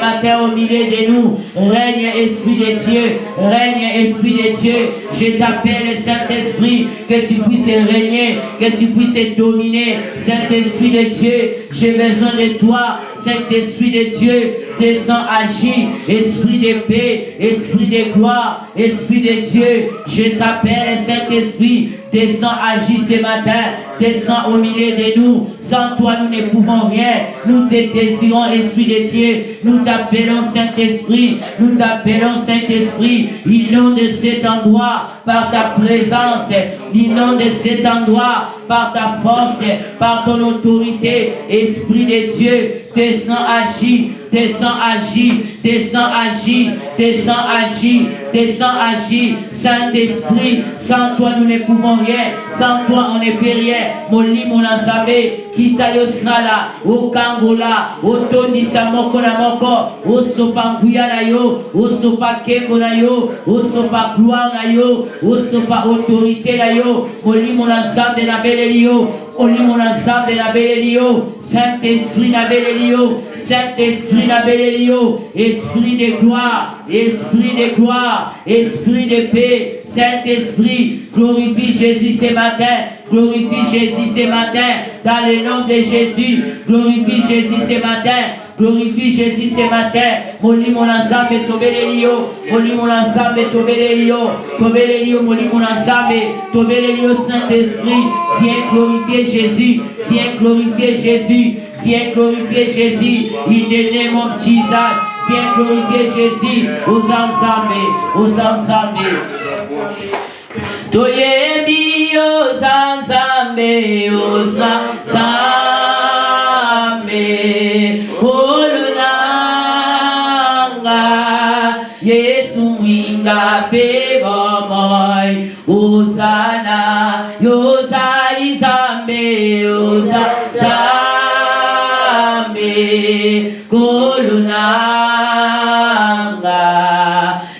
matin au milieu de nous. Règne Esprit de Dieu, règne Esprit de Dieu. Je t'appelle Saint-Esprit, que tu puisses régner, que tu puisses dominer. Saint-Esprit de Dieu, j'ai besoin de toi. Saint-Esprit de Dieu, descends, agis. Esprit de paix, Esprit de gloire, Esprit de Dieu, je t'appelle Saint-Esprit. Descends, agis ce matin, descends au milieu de nous. Sans toi, nous ne pouvons rien. Nous te désirons, Esprit de Dieu. Nous t'appelons Saint-Esprit. Nous t'appelons Saint-Esprit. Inonde cet endroit par ta présence. Inonde cet endroit par ta force, par ton autorité. Esprit de Dieu, descends, agis. Descends, agis. Descends, agis. Descends, agis. Descends, agis. Saint-Esprit, sans toi, nous ne pouvons rien. Sans toi, on ne peut rien. Moli mon ensemble, kita yosnala, o kangola, o tondi samoko na moko, o sopa nguya na yo, o sopa kembo na yo, o sopa gloire na yo, o sopa autorité na yo. Moli mon ensemble na belelio, oli mon ensemble na belelio. Saint-Esprit na belelio, Saint-Esprit na belelio. Esprit de gloire, Esprit de gloire, Esprit de paix. Saint-Esprit, glorifie Jésus ce matin. Glorifie Jésus ce matin. Dans le nom de Jésus. Glorifie Jésus ce matin. Glorifie Jésus ce matin. Moli mon ensemble, tobelelio. Moli mon ensemble, tobelelio. Tobelelio, moli mon ensemble. Tobelelio, Saint-Esprit. Viens glorifier Jésus. Viens glorifier Jésus. Viens glorifier Jésus. In the name of Jesus. Viens glorifier Jésus. Aux ensembles. Aux ensembles. Toyebi aux ensembles. Aux ensembles. Yesu mwinga pebo moi Osana Yosali Zambe Zambe Kolunanga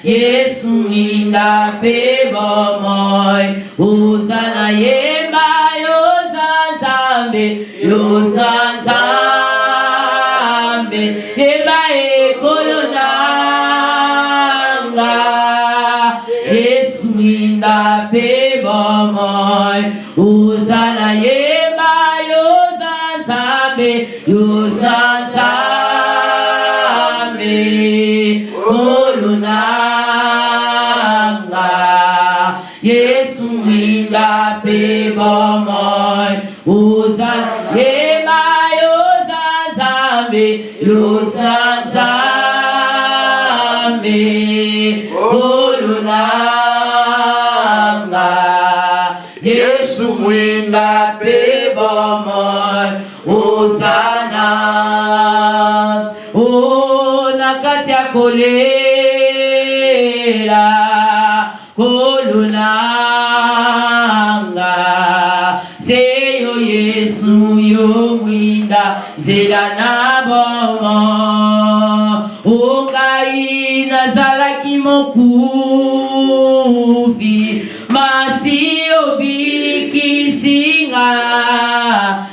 Yesu mwinga pebo moi Osana Yemba Yosazambe Yosazambe Yemba Kolunanga Yesuinda pebo moi Uzana yema yosansambe yosansambe Olunanga Yesuinda pebo moi Uzana yema yosansambe yosansambe Yesu mwinda pebo moi Osana nakati ya kolela kolunanga seyo Yesu yo mwinda zela na bomo ukai nazalaki mokufi masio bikisinga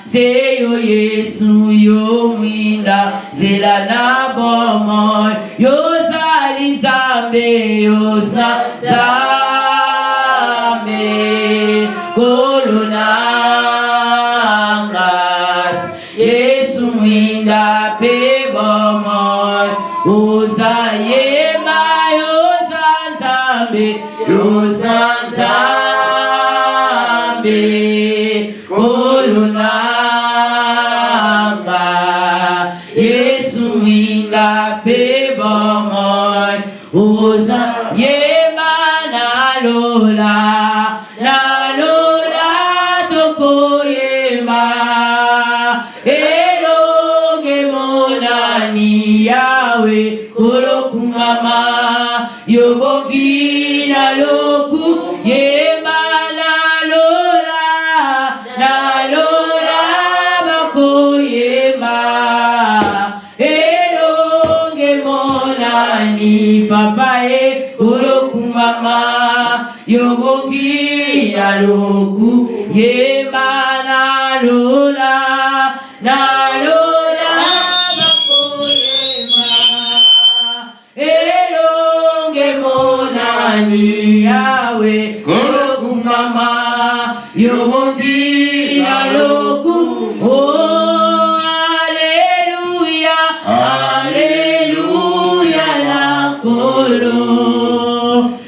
seyo Yesu yo mwinda zela na bomo yozali zambe yozambe kolunanga Yesu mwinda pebomo uzayema yozazambe yozazambe kolunanga Yesu mwinda pebomo uzayema nalola tokoyema elonge monani yawe kolokumama yoboki naloku yema nalola bakoyema elonge monani papaye kolokumama yoboki naloku yema nalola bakoyema nani Yahweh kolokumama yobondi na lokumu. Oh, Alléluia, Alléluia la kolo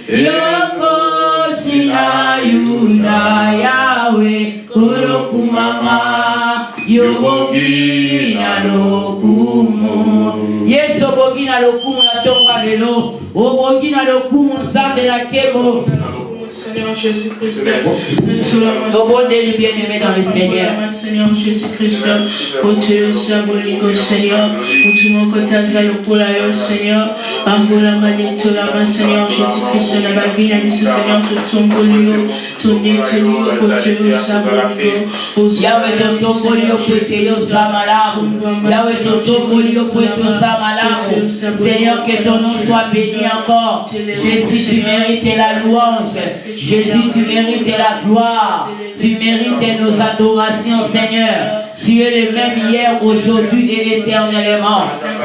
yokosi na Yuda Yahweh kolokumama yobondi na lokumu. Yesu bogi na lokumu na tonga lelo. Obogi na lokumu nzambe na kebo. Seigneur Jésus-Christ, le bien-aimé dans le Seigneur. Seigneur Jésus-Christ, au Dieu symbolique, Seigneur, au tout mon côté, le Seigneur, Ambola Manito, la Seigneur Jésus-Christ, la vie, la mission, Seigneur, tout ton bolio, ton étolio, au Dieu symbolique, au Yahweh, ton bolio, poété, au Zamalam, Yahweh, ton bolio, poété, au Zamalam, Seigneur, que ton nom soit béni encore. Jésus, tu mérites la louange. Jésus, tu mérites la gloire, tu mérites nos adorations, Seigneur. Tu es le même hier, aujourd'hui et éternellement.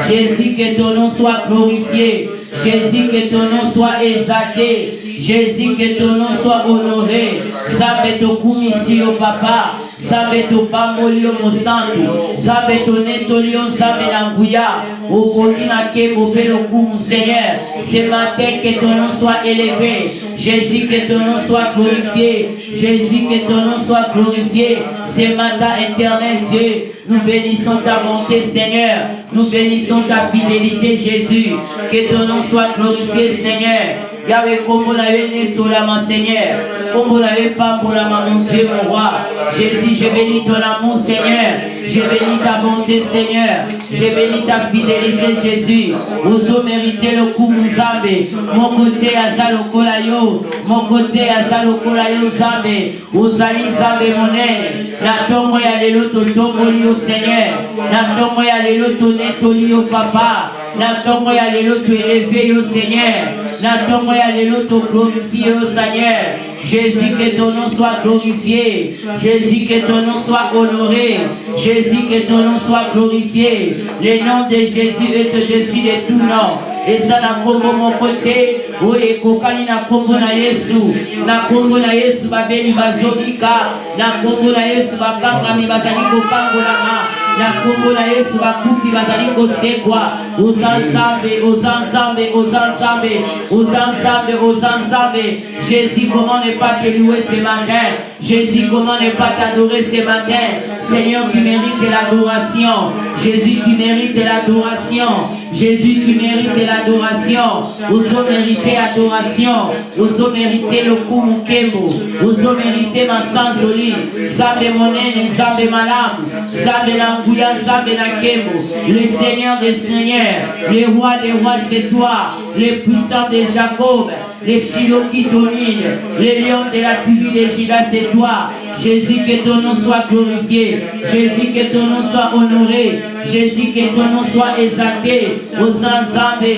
Jésus, que ton nom soit glorifié. Jésus, que ton nom soit exalté. Jésus, que ton nom soit honoré. Sabe to kumisio papa. Sabe to pamolio mosantu. Sabe to netolio sabe languya. Okokina kebo pelo kum, Seigneur. Ce matin, que ton nom soit élevé. Jésus, que ton nom soit glorifié. Jésus, que ton nom soit glorifié. Ce matin, éternel Dieu, nous bénissons ta bonté, Seigneur. Nous bénissons ta fidélité, Jésus. Que ton nom soit glorifié, Seigneur. Yahweh, comme on avait netolama, Seigneur. Comme on avait pas pour la mon Dieu, mon roi. Jésus, je bénis ton amour, Seigneur. Je bénis ta bonté, Seigneur. Je bénis ta fidélité, Jésus. Oso mériter le coup, Mousambe. Mon côté, Azalo Kolayo. Mon côté, Azalo Kolayo, Zambe. Ozali Zambe, mon aile. La tombe ya lelo, to tombe lio, Seigneur. La tombe ya lelo, to netolio, papa. La tombe ya lelo, to élevé, yo, Seigneur. La tombe ya lelo, to glorifié, yo, Seigneur. Jésus, que ton nom soit glorifié. Jésus, que ton nom soit honoré. Jésus, que ton nom soit glorifié. Le nom de Jésus est au-dessus de tout nom. Et ça na Congo mon côté, oui, kokani na Congo na Yesu, na Congo na Yesu babeli bazobika, na Congo na Yesu bakanga mi bazali kokango na Congo na Yesu bakufi bazali kosekwa, aux ensemble, aux ensemble, aux ensemble, aux ensemble, aux ensemble. Jésus, comment ne pas te louer ce matin? Jésus, comment ne pas t'adorer ce matin? Seigneur, tu mérites l'adoration. Jésus, tu mérites l'adoration. Jésus, tu mérites l'adoration. Oso mériter adoration. Oso mériter le coup mukembo. Oso mériter ma sansoli. Zambe monene, zambe malam. Zambe nanguya, zambe nakembo. Le Seigneur des Seigneurs. Le roi des rois, c'est toi. Le puissant de Jacob. Les Shiloh qui dominent. Les lions de la tribu de Juda, c'est toi. Jésus, que ton nom soit glorifié. Jésus, que ton nom soit honoré. Jésus, que ton nom soit exalté. Aux ensemble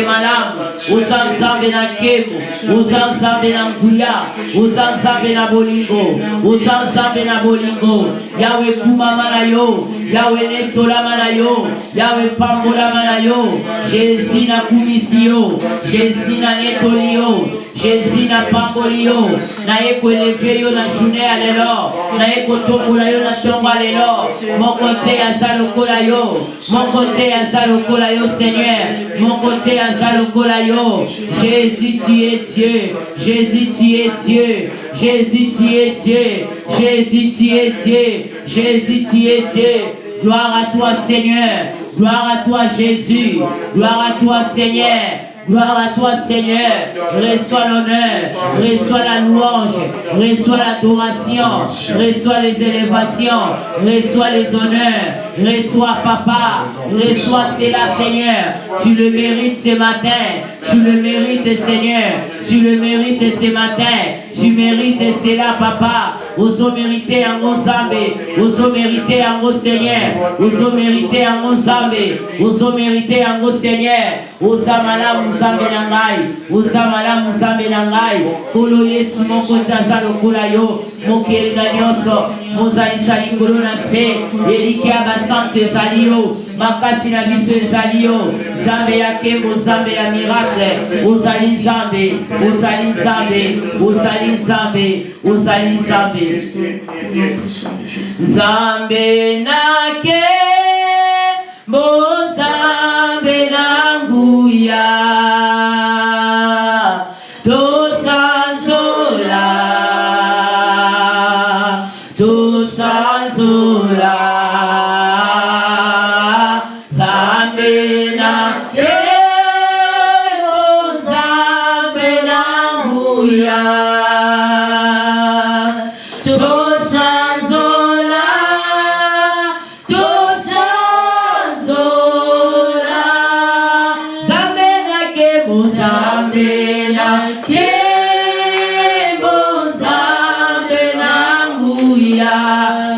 malam. Aux ensemble na kemo. Aux ensemble na nguya. Aux ensemble na bolingo. Aux ensemble na bolingo. Yahweh kumama na yo. Yahweh netola manayo. Yahweh pambola manayo. Jésus na kumisio. Jésus na netolio. Jésus na pambolio. Na eko elevé yo na journée à l'élo. Na eko tombola yo na tongo à l'élo. Mon côté à Zalokola yo. Mon côté à Zalokola yo, Seigneur. Mon côté à Zalokola yo. Jésus, tu es Dieu. Jésus, tu es Dieu. Jésus, tu es Dieu. Jésus, tu es Dieu. Jésus, tu es Dieu. Gloire à toi, Seigneur. Gloire à toi, Jésus. Gloire à toi, Seigneur. Gloire à toi, Seigneur. Reçois l'honneur, reçois la louange, reçois l'adoration, reçois les élévations, reçois les honneurs, reçois Papa, reçois cela, Seigneur. Tu le mérites ce matin, tu le mérites, Seigneur. Tu le mérites ce matin, tu mérites cela, Papa. Ozo mérité en mon Zambé. Ozo mérité en mon Seigneur. Ozo mérité en mon Zambé. Ozo mérité en mon Seigneur. Oza malamu Zambé nangai. Oza malamu Zambé nangai. Kolo Yesu moko taza lokola yo. Mokelinga nyonso. Mozalisa likolo na se. Eliki ya basante ezali yo. Makasi na biso ezali yo. Zambé ya kembo, Zambé ya miracle. Ozali Zambé. Ozali Zambé. Ozali Zambé. Ozali Zambé. Zambé na kembo, Zambé na nguya. Tosanzola. Tosanzola. Zambé na kembo, Zambé na nguya. Tosanzola. Tosanzola. Zambé na kembo, Zambé na kembo, Zambé na nguya.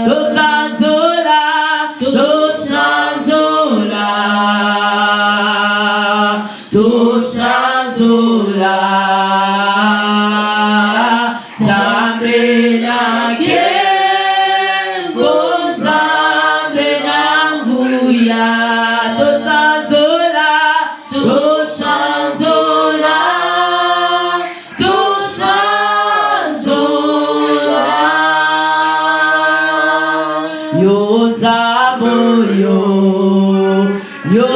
Tosanzola. Tosanzola. Tosanzola. Zambé na kembo, Zambé na nguya. Tosanzola. Tosanzola. Tosanzola. Yo zabo yo. Yo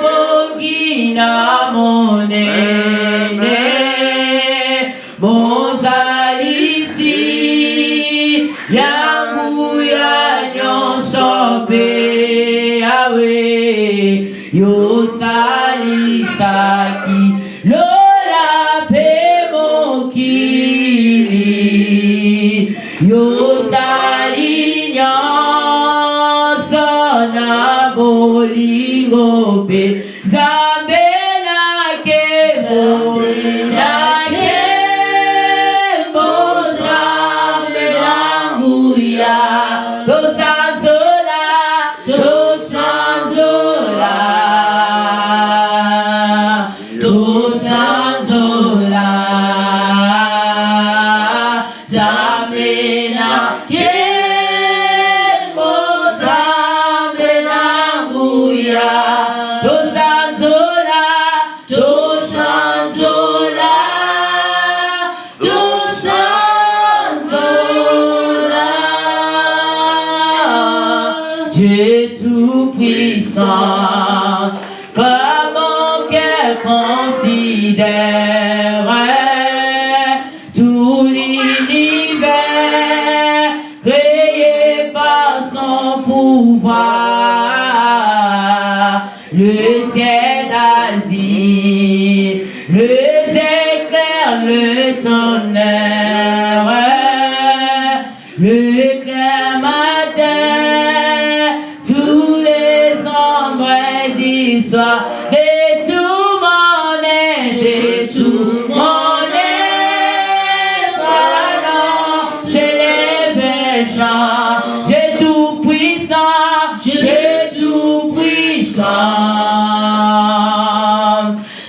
bongina monene. Mozalisi yangu ya nyonso pe awe. Yo salisaki lola pe mokili. Yo sali nyonso na bolingo pe. Zambé na kembo. Na kembo, Zambé na nguya. Tosanzola. Tosanzola. Tosanzola. Zambé na kembo, Zambé na nguya. Tosanzola. Tosanzola. Tosanzola. Dieu tout-puissant, comme mon cœur considère tout l'univers créé par son pouvoir, le ciel d'Asie, les éclairs, le tonnerre, le clair matin, tous les ombres d'histoire, de tout mon être, de tout mon être, alors j'élève un chant, Dieu tout-puissant, Dieu tout-puissant,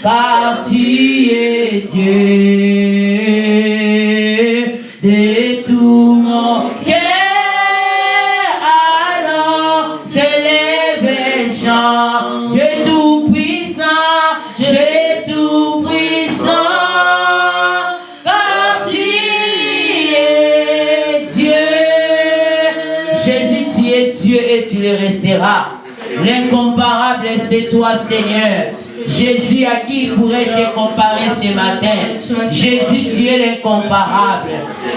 car tu es Dieu. De tout mon cœur, alors j'élève un chant, Dieu tout-puissant, Dieu tout-puissant, car tu es Dieu. Jésus, tu es Dieu et tu le resteras. L'incomparable, c'est toi, Seigneur. Jésus, à qui pourrais-je te comparer ce matin? Jésus, tu es l'incomparable.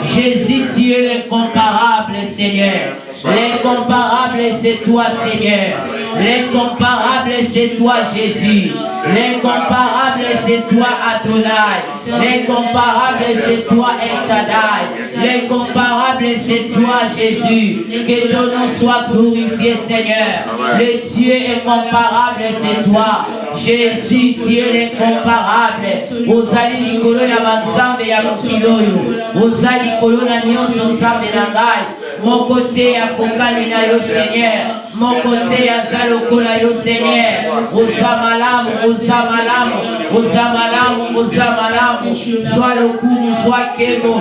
Jésus, tu es l'incomparable, Seigneur. L'incomparable, c'est toi, Seigneur. L'incomparable, c'est toi, Jésus. L'incomparable, c'est toi, Adonai. L'incomparable, c'est toi, El Shaddai. L'incomparable, c'est toi, Jésus. Que ton nom soit glorifié, Seigneur. Le Dieu incomparable, c'est toi. Jésus, Dieu l'incomparable. Ozali likolo ya banzambe ya mokili oyo. Ozali likolo na nyonso nzambe na ngai. Moko te ya kokani na yo Seigneur. Moko te ya za lokola yo Seigneur. Oza malamu, oza malamu, oza malamu, oza malamu. Sois lokumu, sois kebo,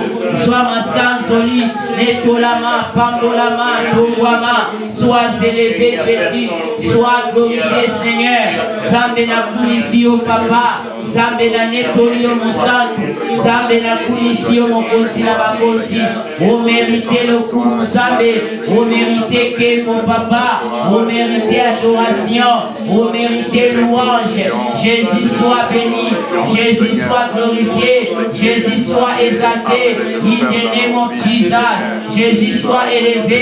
sois masanzoli. Netolama, pambolama, tongwama. Sois élevé Jésus. Sois glorifié Seigneur. Zambe na kulisi yo papa. Zambe na netoli yo mosantu. Zambe na kulisi yo mokonzi na bakonzi. O mérité lokumu Zambe. O mérité que mon papa. O mérité adoration. O mérité louange. Jésus soit béni. Jésus soit glorifié. Jésus soit exalté. In the name of Jesus. Jésus soit élevé.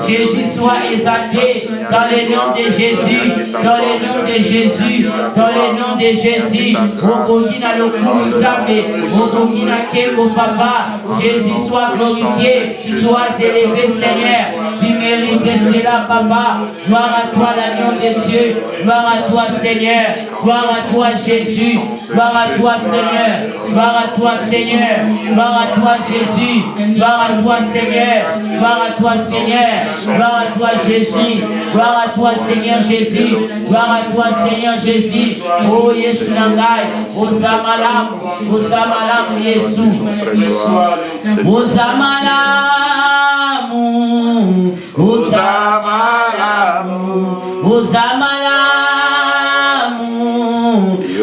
Jésus soit exalté. Dans le nom de Jésus. Dans le nom de Jésus. Dans le nom de Jésus. Okogina lokumu Zambe. Okogina que mon papa. Jésus soit glorifié. Sois élevé Seigneur. Tu mérites cela papa. Gloire à toi l'agneau de Dieu. Gloire à toi Seigneur. Gloire à toi Jésus. Gloire à toi Seigneur. Gloire à toi Seigneur. Gloire à toi Jésus. Gloire à toi Seigneur. Gloire à toi Seigneur. Gloire à toi Jésus. Gloire à toi Seigneur Jésus. Gloire à toi Seigneur Jésus. Oh Yesu nangai. Ozamalam. Ozamalam Yesu. Ozamalam.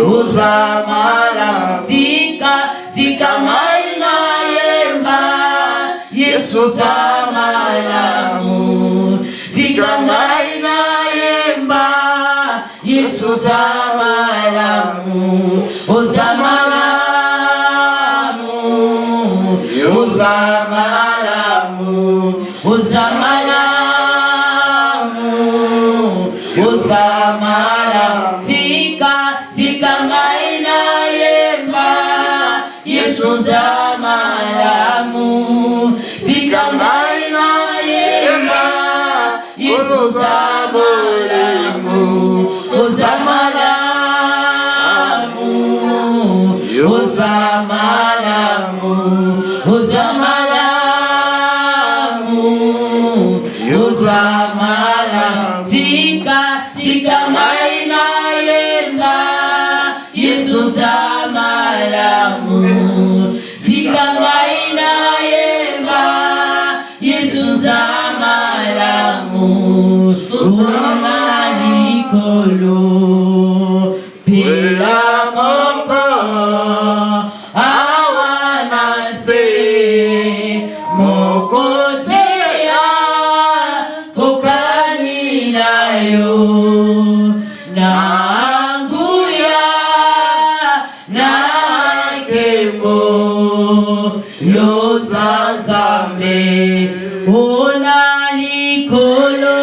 Ozamalam. Tika ngai na yemba. Yesu zamalamu. Tika ngai na yemba. Yesu zamalamu. Ozamalamu. Ozamalamu. Ozamalamu. Ozamalamu. Tika ngai na yemba. Yesu zamalamu. Tika ngai na yemba. Yesu zamalamu. Ozamalamu. Ozamalamu. Ozamalamu. Ozamalamu. Tika ngai na yemba. Yesu zamalamu. Tika ngai na yemba. Yesu zamalamu. Ona likolo pela moko awana se moko teya kokani nayo nanguya na kembo yozazambe ona likolo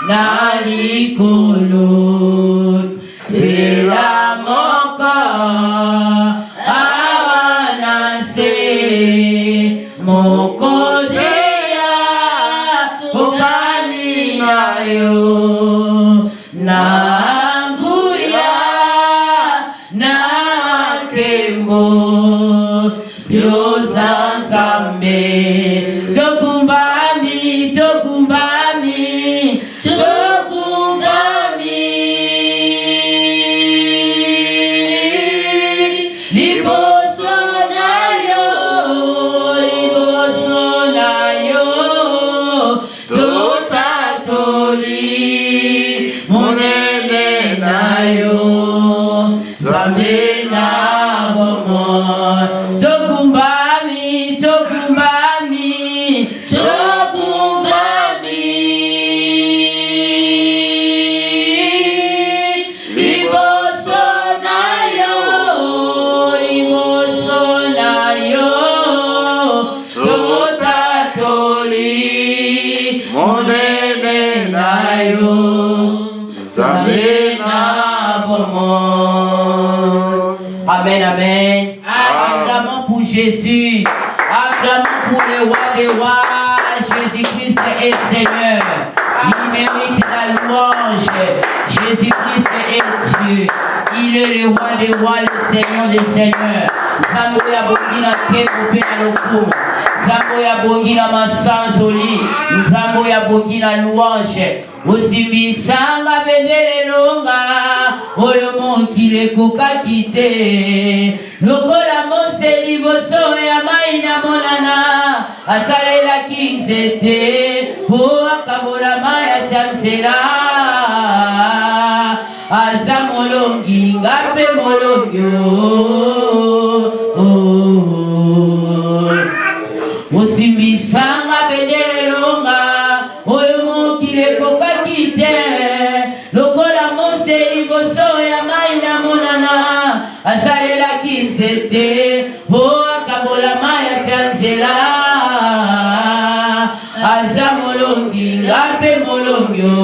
nalikolo pela moka awanase mokoteya kokani nayo nanguya na kembo yozazambe tokumbami tokumbami tokumbami liboso nayo totatoli monene nayo zambe na bomo tokumbami tokumbami tokumbami liboso nayo totatoli monene nayo zambe na bomo. Amen, amen. Acclamons pour Jésus. Acclamons pour le roi des rois. Jésus-Christ est Seigneur. Il mérite la louange. Jésus-Christ est Dieu. Dieu. Il est le roi des rois, le Seigneur des seigneurs. Samoya Bogina Kepo Penalokum. Samoya Bogina Massanzoli. Samoya Bogina Louange. Osimbi Sanga Bedele Longa. Oyo Monkile Koka Kite. Lokola Mose Liboso ya Maina Monana. Asalela Kinsete. Poa Kabola Maya Chansela. Azamolongi ngape molongyo Musimisanga bedelonga Oyo mokile koka kite Lokola Mose liboso ya maina monana Asalela kinsete Hoa kabola maya chansela Azamolongi ngape molongyo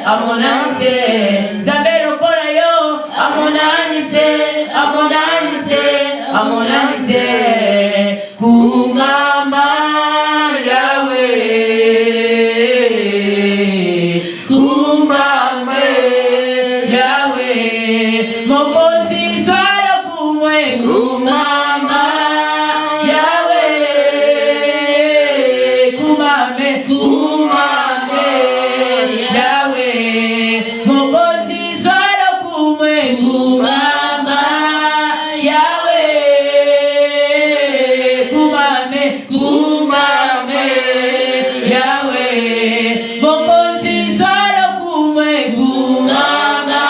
Amonante, Zambelo Korayo, Amonante, Kumama Yahweh, Kumama Yahweh, Mokonzi Swala Kumwe, Kumama Yahweh, Kumame, Kumame Yahweh, Mokonzi Swala Kumwe, Kumama Yahweh, Kumame, Kumame Yahweh, Mokonzi Swala Kumwe, Kumama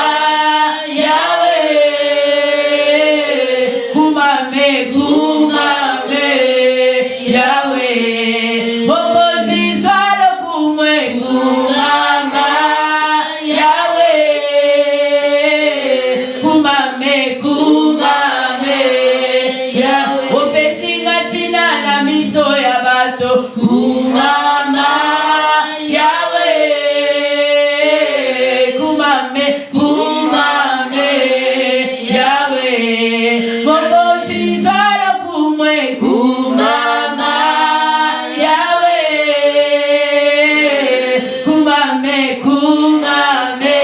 Yahweh, Kumame, Kumame Yahweh, Mokonzi Swala Kumwe, Kumama Yahweh, Kumame, Kumame Yahweh, Opesinga tina na miso ya bato, Kumama Yahweh, Kumame, Kumame Yahweh, Mokonzi Swala Kumwe, Kumama Yahweh, Kumame, Kumame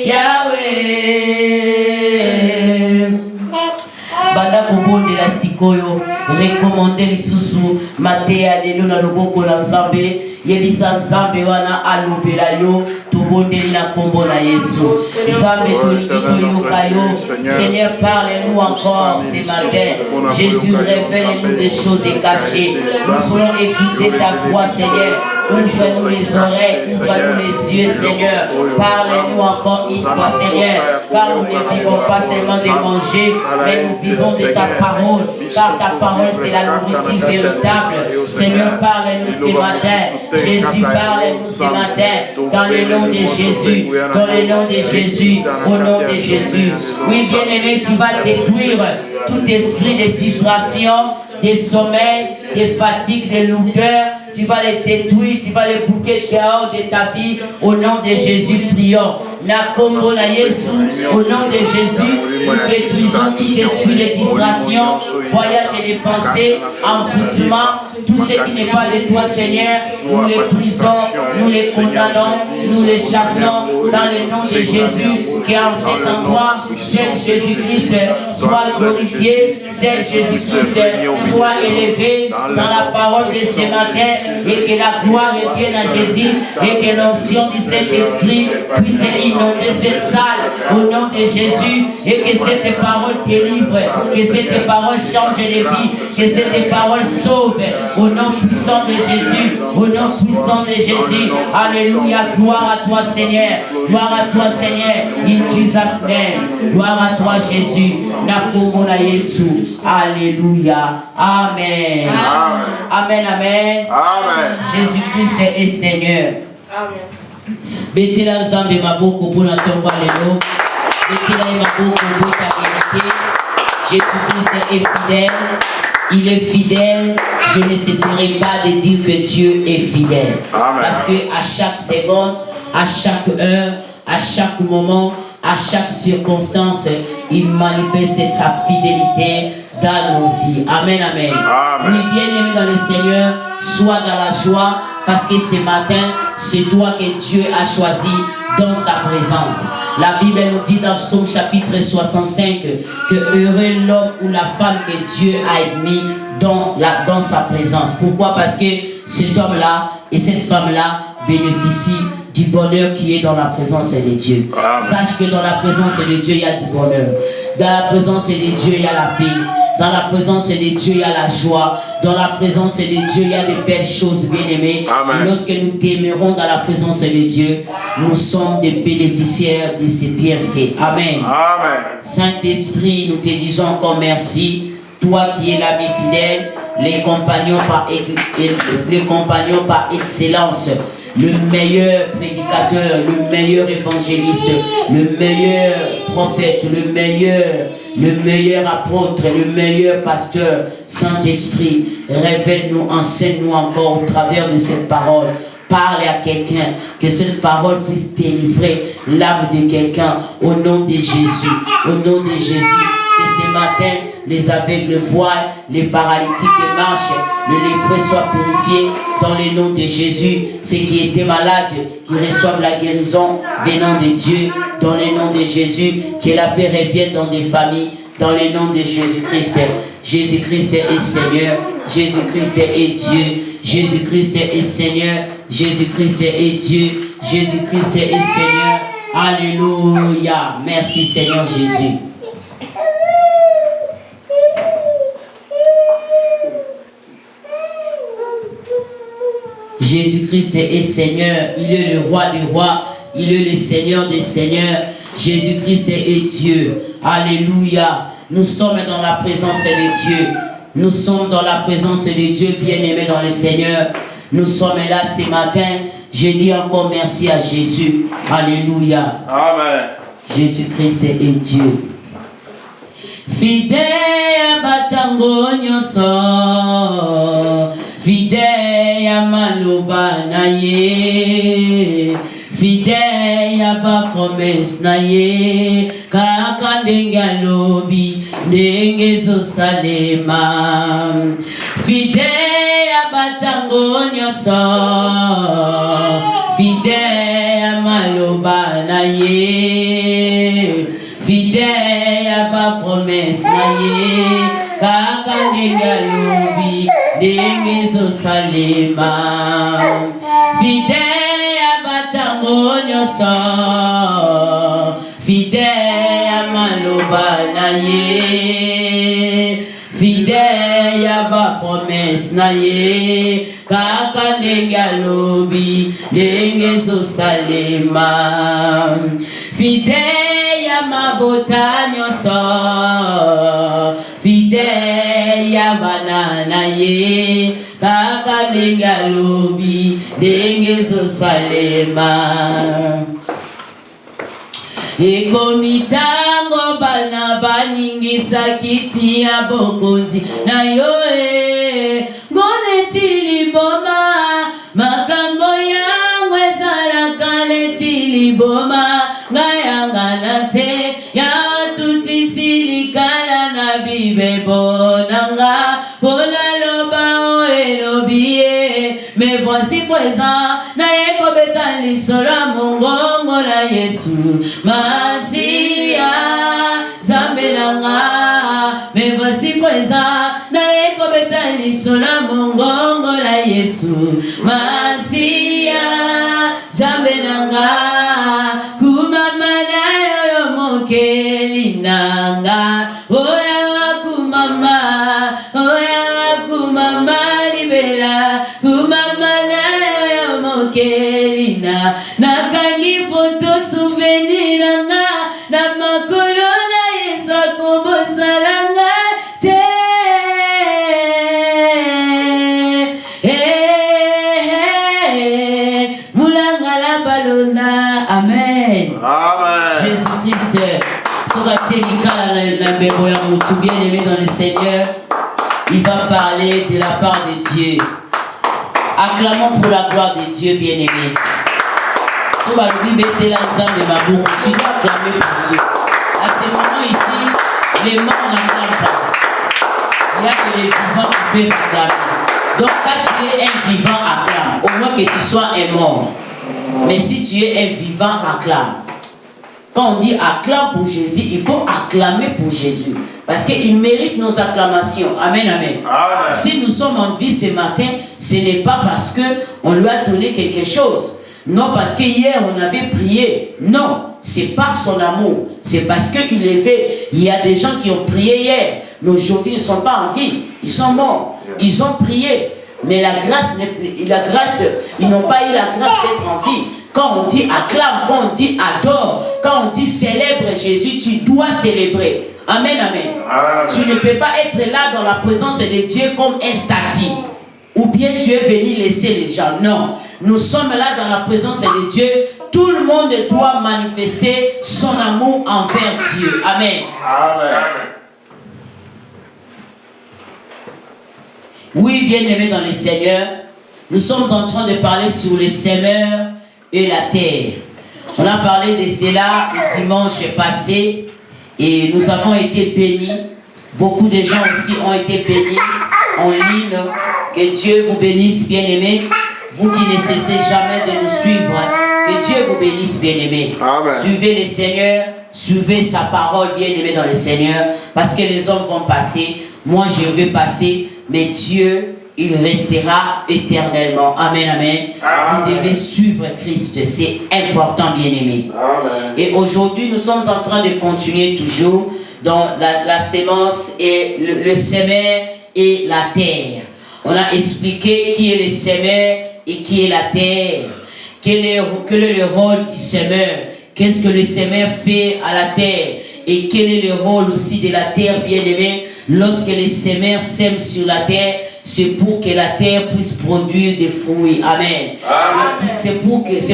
Yahweh. Banda kubondela sikoyo rekomande lisusu matea lelo na loboko na Nzambe yebisa Nzambe wana alobela yo tubondeli na kombo na Yesu. Nzambe tolingi toyoka yo. Seigneur, parle-nous encore ce matin. Jésus, révèle-nous des choses cachées. Nous voulons écouter ta voix, Seigneur. Ouvre-nous les oreilles, ouvre-nous les yeux, Seigneur. Parle-nous encore une fois, Seigneur. Car nous ne vivons pas seulement de manger, mais nous vivons de ta parole. Car ta parole, c'est la nourriture véritable. Seigneur, parle-nous ce matin. Jésus, parle-nous ce matin. Dans le nom de Jésus. Dans le nom de Jésus. Au nom de Jésus. Oui, bien-aimé, tu vas détruire tout esprit de distraction, de sommeil, de fatigue, de lourdeur. Tu vas les détruire, tu vas les bouquer dehors de ta vie. Au nom de Jésus, prions. Na kombo na Yesu, au nom de Jésus, nous détruisons tout esprit de distraction, voyage et de pensée, envoûtement, tout ce qui n'est pas de toi, Seigneur, nous les brisons, nous les condamnons, nous les chassons dans le nom de Jésus, qui en cet endroit, Seigneur Jésus-Christ soit glorifié, Seigneur Jésus-Christ soit élevé dans la parole de ce matin, et que la gloire revienne à Jésus, et que l'onction du Saint-Esprit puisse inonder cette salle au nom de Jésus, et que cette parole délivre, que cette parole change les vies, que cette parole sauve au nom puissant de Jésus, au nom puissant de Jésus. Alléluia, gloire à toi Seigneur, gloire à toi Seigneur, in Jesus name, gloire à toi Jésus, nakomona Yesu, alléluia, amen, amen, amen, amen. Jésus-Christ est Seigneur. Amen. Betela Nzambe maboko pour la tomba lelo. Betela maboko pour ta vérité. Jésus-Christ est fidèle. Il est fidèle. Je ne cesserai pas de dire que Dieu est fidèle. Amen. Parce que à chaque seconde, à chaque heure, à chaque moment, à chaque circonstance, il manifeste sa fidélité dans nos vies. Amen, amen. Oui, bien-aimé dans le Seigneur, sois dans la joie parce que ce matin, c'est toi que Dieu a choisi dans sa présence. La Bible nous dit dans Psaume chapitre 65 que heureux l'homme ou la femme que Dieu a mis dans sa présence. Pourquoi? Parce que cet homme-là et cette femme-là bénéficient du bonheur qui est dans la présence de Dieu. Sache que dans la présence de Dieu, il y a du bonheur. Dans la présence de Dieu, il y a la paix. Dans la présence de Dieu, il y a la joie. Dans la présence de Dieu, il y a de belles choses, bien-aimées. Et lorsque nous demeurons dans la présence de Dieu, nous sommes des bénéficiaires de ses bienfaits. Amen. Saint-Esprit, nous te disons encore merci. Toi qui es l'ami fidèle, les compagnons par excellence, le meilleur prédicateur, le meilleur évangéliste, le meilleur prophète, le meilleur apôtre, le meilleur pasteur. Saint-Esprit, révèle-nous, enseigne-nous encore au travers de cette parole. Parle à quelqu'un, que cette parole puisse délivrer l'âme de quelqu'un au nom de Jésus. Au nom de Jésus, que ce matin, les aveugles voient, les paralytiques marchent, les lépreux soient purifiés dans le nom de Jésus. Ceux qui étaient malades, qui reçoivent la guérison venant de Dieu, dans le nom de Jésus. Que la paix revienne dans des familles, dans le nom de Jésus-Christ. Jésus-Christ est Seigneur, Jésus-Christ est Dieu, Jésus-Christ est Seigneur, Jésus-Christ est Dieu, Jésus-Christ est Seigneur. Alléluia. Merci Seigneur Jésus. Jésus-Christ est Seigneur, il est le roi des rois, il est le Seigneur des seigneurs. Jésus-Christ est Dieu. Alléluia. Nous sommes dans la présence de Dieu. Nous sommes dans la présence de Dieu, bien-aimés dans le Seigneur. Nous sommes là ce matin. Je dis encore merci à Jésus. Alléluia. Amen. Jésus-Christ est Dieu. Fidèle batango nyoso, fidèle maloba na ye, fidèle ba promesse na ye, kaka ndenge alobi ndenge zosalema. Fidèle batango nyoso, fidèle maloba na ye, fidèle à pas promesse naie, kaka ndenge alobi ndenge zosalema. Fidèle à batango nyonso, fidèle à maloba naie, fidèle à ba promesse naie, kaka ndenge alobi ndenge zosalema. Fidèle ya mabota nyonso, fidèle ya banana ye, kaka ndenge alobi ndenge zosalema. Ekomi tango bana baningisa kiti ya bokonzi na yo ngoneti liboma, makambo yangu ezalaka neti liboma. Ngayangana te ya tutisilikala na bibe bonanga, pona loba o elobie. Me voici présent na ekobeta lisolo mongongo na Yesu Masia Zambelanga. Me voici présent na ekobeta lisolo mongongo na Yesu Masia Zambelanga. Kelinanga, oya wakumama libela, kumama na yo mokelina, nakangi foto souvenir nanga, na makolo na Yesu akobosalanga te. Mulanga la balona, amen. Jésus-Christ. Bien-aimé dans le Seigneur, il va parler de la part de Dieu. Acclamons pour la gloire de Dieu, bien-aimé. Tu dois acclamer pour Dieu. À ce moment ici, les morts n'acclament pas. Il n'y a que les vivants qui peuvent acclamer. Donc quand tu es un vivant, acclame. Au moins que tu sois un mort. Mais si tu es un vivant, acclame. Quand on dit acclame pour Jésus, il faut acclamer pour Jésus. Parce qu'il mérite nos acclamations. Amen, amen. Amen. Si nous sommes en vie ce matin, ce n'est pas parce qu'on lui a donné quelque chose. Non, parce qu'hier on avait prié. Non, c'est pas son amour. C'est parce qu'il est fait. Il y a des gens qui ont prié hier, mais aujourd'hui ils ne sont pas en vie. Ils sont morts. Ils ont prié. Mais la grâce, ils n'ont pas eu la grâce d'être en vie. Quand on dit acclame, quand on dit adore, quand on dit célèbre Jésus, tu dois célébrer. Amen, amen. Amen. Tu ne peux pas être là dans la présence de Dieu comme un statut. Ou bien tu es venu laisser les gens. Non. Nous sommes là dans la présence de Dieu. Tout le monde doit manifester son amour envers Dieu. Amen. Amen. Oui, bien-aimés dans le Seigneur, nous sommes en train de parler sur les semeurs et la terre. On a parlé de cela le dimanche passé et nous avons été bénis. Beaucoup de gens aussi ont été bénis en ligne. Que Dieu vous bénisse, bien-aimés. Vous qui ne cessez jamais de nous suivre, que Dieu vous bénisse, bien-aimés. Suivez le Seigneur, suivez sa parole, bien-aimés dans le Seigneur, parce que les hommes vont passer. Moi, je vais passer, mais Dieu, il restera éternellement. Amen, amen. Vous devez suivre Christ. C'est important, bien-aimés. Et aujourd'hui, nous sommes en train de continuer toujours dans la sémence et le semeur et la terre. On a expliqué qui est le semeur et qui est la terre. Quel est le rôle du semeur? Qu'est-ce que le semeur fait à la terre? Et quel est le rôle aussi de la terre, bien-aimé? Lorsque les semeurs sèment sur la terre, c'est pour que la terre puisse produire des fruits. Amen. C'est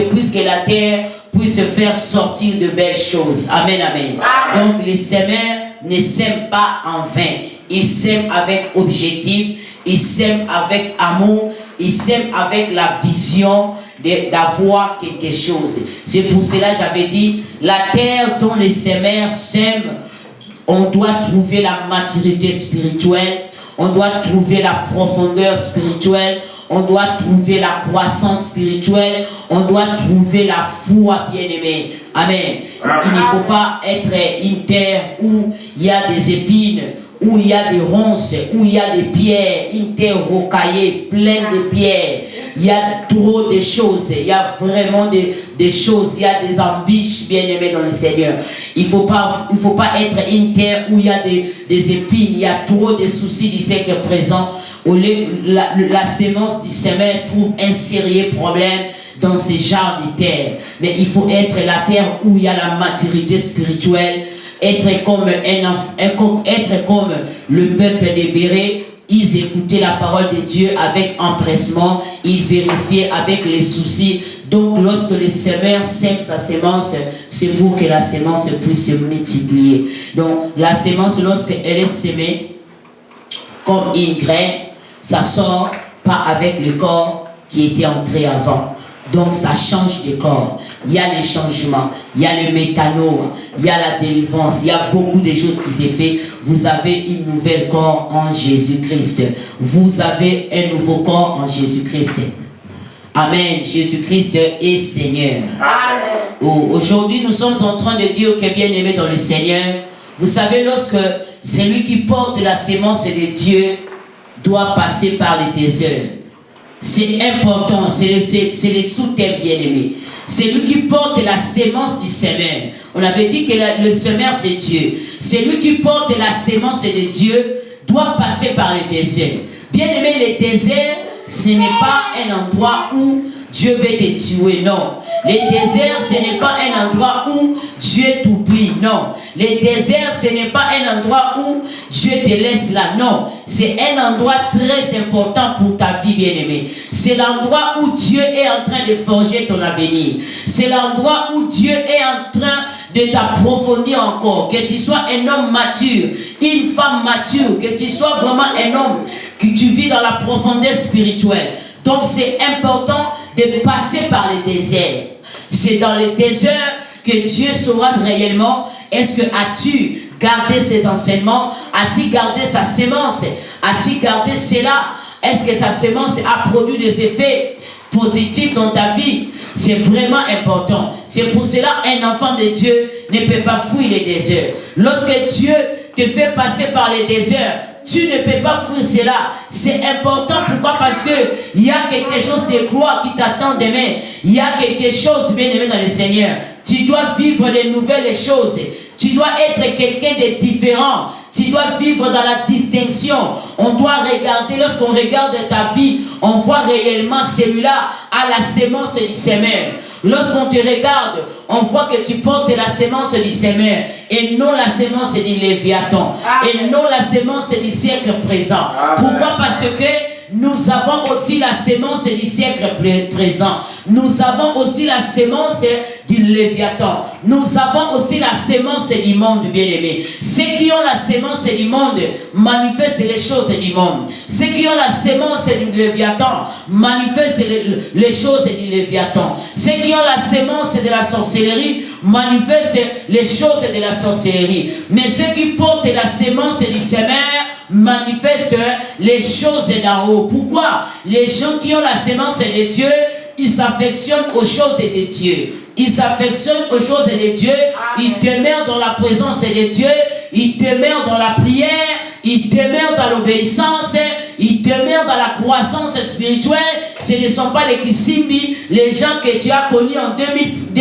puisque la terre puisse faire sortir de belles choses. Amen, amen. Donc les semeurs ne sèment pas en vain. Ils sèment avec objectif, ils sèment avec amour, ils sèment avec la vision d'avoir quelque chose. C'est pour cela que j'avais dit, la terre dont les semeurs sèment, on doit trouver la maturité spirituelle, on doit trouver la profondeur spirituelle, on doit trouver la croissance spirituelle, on doit trouver la foi, bien-aimée. Amen. Il ne faut pas être une terre où il y a des épines, où il y a des ronces, où il y a des pierres, une terre rocaillée, pleine de pierres. Il y a trop de choses, il y a vraiment des choses, il y a des embûches, bien-aimés dans le Seigneur. Il ne faut pas être une terre où il y a des épines, il y a trop de soucis du siècle présent. La sémence du semeur trouve un sérieux problème dans ces genres de terre. Mais il faut être la terre où il y a la maturité spirituelle, être comme le peuple des Bérets. Ils écoutaient la parole de Dieu avec empressement, ils vérifiaient avec les soucis. Donc lorsque le semeur sème sa sémence, c'est pour que la sémence puisse se multiplier. Donc la sémence, lorsqu'elle est sémée comme une graine, ça sort pas avec le corps qui était entré avant. Donc ça change de corps. Il y a les changements, il y a le méthanol, il y a la délivrance, il y a beaucoup de choses qui s'est fait. Vous avez une nouvelle corps en Jésus-Christ. Vous avez un nouveau corps en Jésus-Christ. Amen. Jésus-Christ est Seigneur. Amen. Aujourd'hui, nous sommes en train de dire que bien-aimé dans le Seigneur, vous savez, lorsque celui qui porte la sémence de Dieu doit passer par les déserts. C'est important, c'est les sous-thèmes bien-aimés. C'est lui qui porte la sémence du semeur. On avait dit que le semeur c'est Dieu. C'est lui qui porte la sémence de Dieu doit passer par le désert. Bien-aimé, le désert, ce n'est pas un endroit où Dieu veut te tuer, non. Le désert, ce n'est pas un endroit où Dieu t'oublie, non. Le désert, ce n'est pas un endroit où Dieu te laisse là, non. C'est un endroit très important pour ta vie, bien-aimée. C'est l'endroit où Dieu est en train de forger ton avenir. C'est l'endroit où Dieu est en train de t'approfondir encore. Que tu sois un homme mature, une femme mature, que tu sois vraiment un homme que tu vis dans la profondeur spirituelle. Donc c'est important de passer par les déserts. C'est dans les déserts que Dieu saura réellement, est-ce que as-tu gardé ses enseignements, as-tu gardé sa sémence, As-tu gardé cela? Est-ce que sa semence a produit des effets positifs dans ta vie? C'est vraiment important. C'est pour cela un enfant de Dieu ne peut pas fuir les déserts. Lorsque Dieu te fait passer par les déserts, tu ne peux pas fuir cela. C'est important. Pourquoi? Parce que il y a quelque chose de gloire qui t'attend demain. Il y a quelque chose, bien aimé dans le Seigneur. Tu dois vivre de nouvelles choses. Tu dois être quelqu'un de différent. Tu dois vivre dans la distinction. On doit regarder, lorsqu'on regarde ta vie, on voit réellement celui-là à la sémence du semeur. Lorsqu'on te regarde, on voit que tu portes la sémence du semeur et non la sémence du Léviathan. Et non la sémence du siècle présent. Pourquoi? Parce que nous avons aussi la sémence du siècle présent. Nous avons aussi la sémence du Léviathan. Nous avons aussi la sémence du monde, bien-aimé. Ceux qui ont la sémence du monde manifestent les choses du monde. Ceux qui ont la sémence du Léviathan manifestent les choses du Léviathan. Ceux qui ont la sémence de la sorcellerie manifestent les choses de la sorcellerie. Mais ceux qui portent la sémence du semeur manifestent les choses d'en haut. Pourquoi? Les gens qui ont la sémence de Dieu, ils s'affectionnent aux choses de Dieu. Ils s'affectionnent aux choses de Dieu. Ils demeurent dans la présence de Dieu. Ils demeurent dans la prière. Ils demeurent dans l'obéissance. Ils demeurent dans la croissance spirituelle. Ce ne sont pas les Kisimbi, les gens que tu as connus en 2001,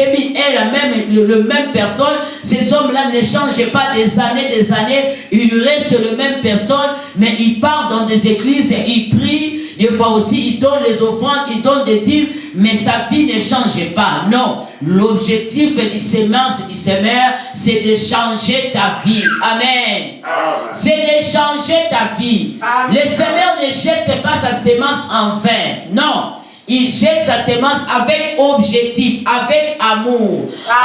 le même personne. Ces hommes-là ne changent pas des années. Ils restent la même personne, mais ils partent dans des églises, ils prient. Des fois aussi, ils donnent les offrandes, ils donnent des dîmes, mais sa vie ne change pas. Non, l'objectif du semeur, c'est de changer ta vie. Amen. C'est de changer ta vie. Le semeur ne jette pas sa semence en vain. Non. Il jette sa semence avec objectif, avec amour,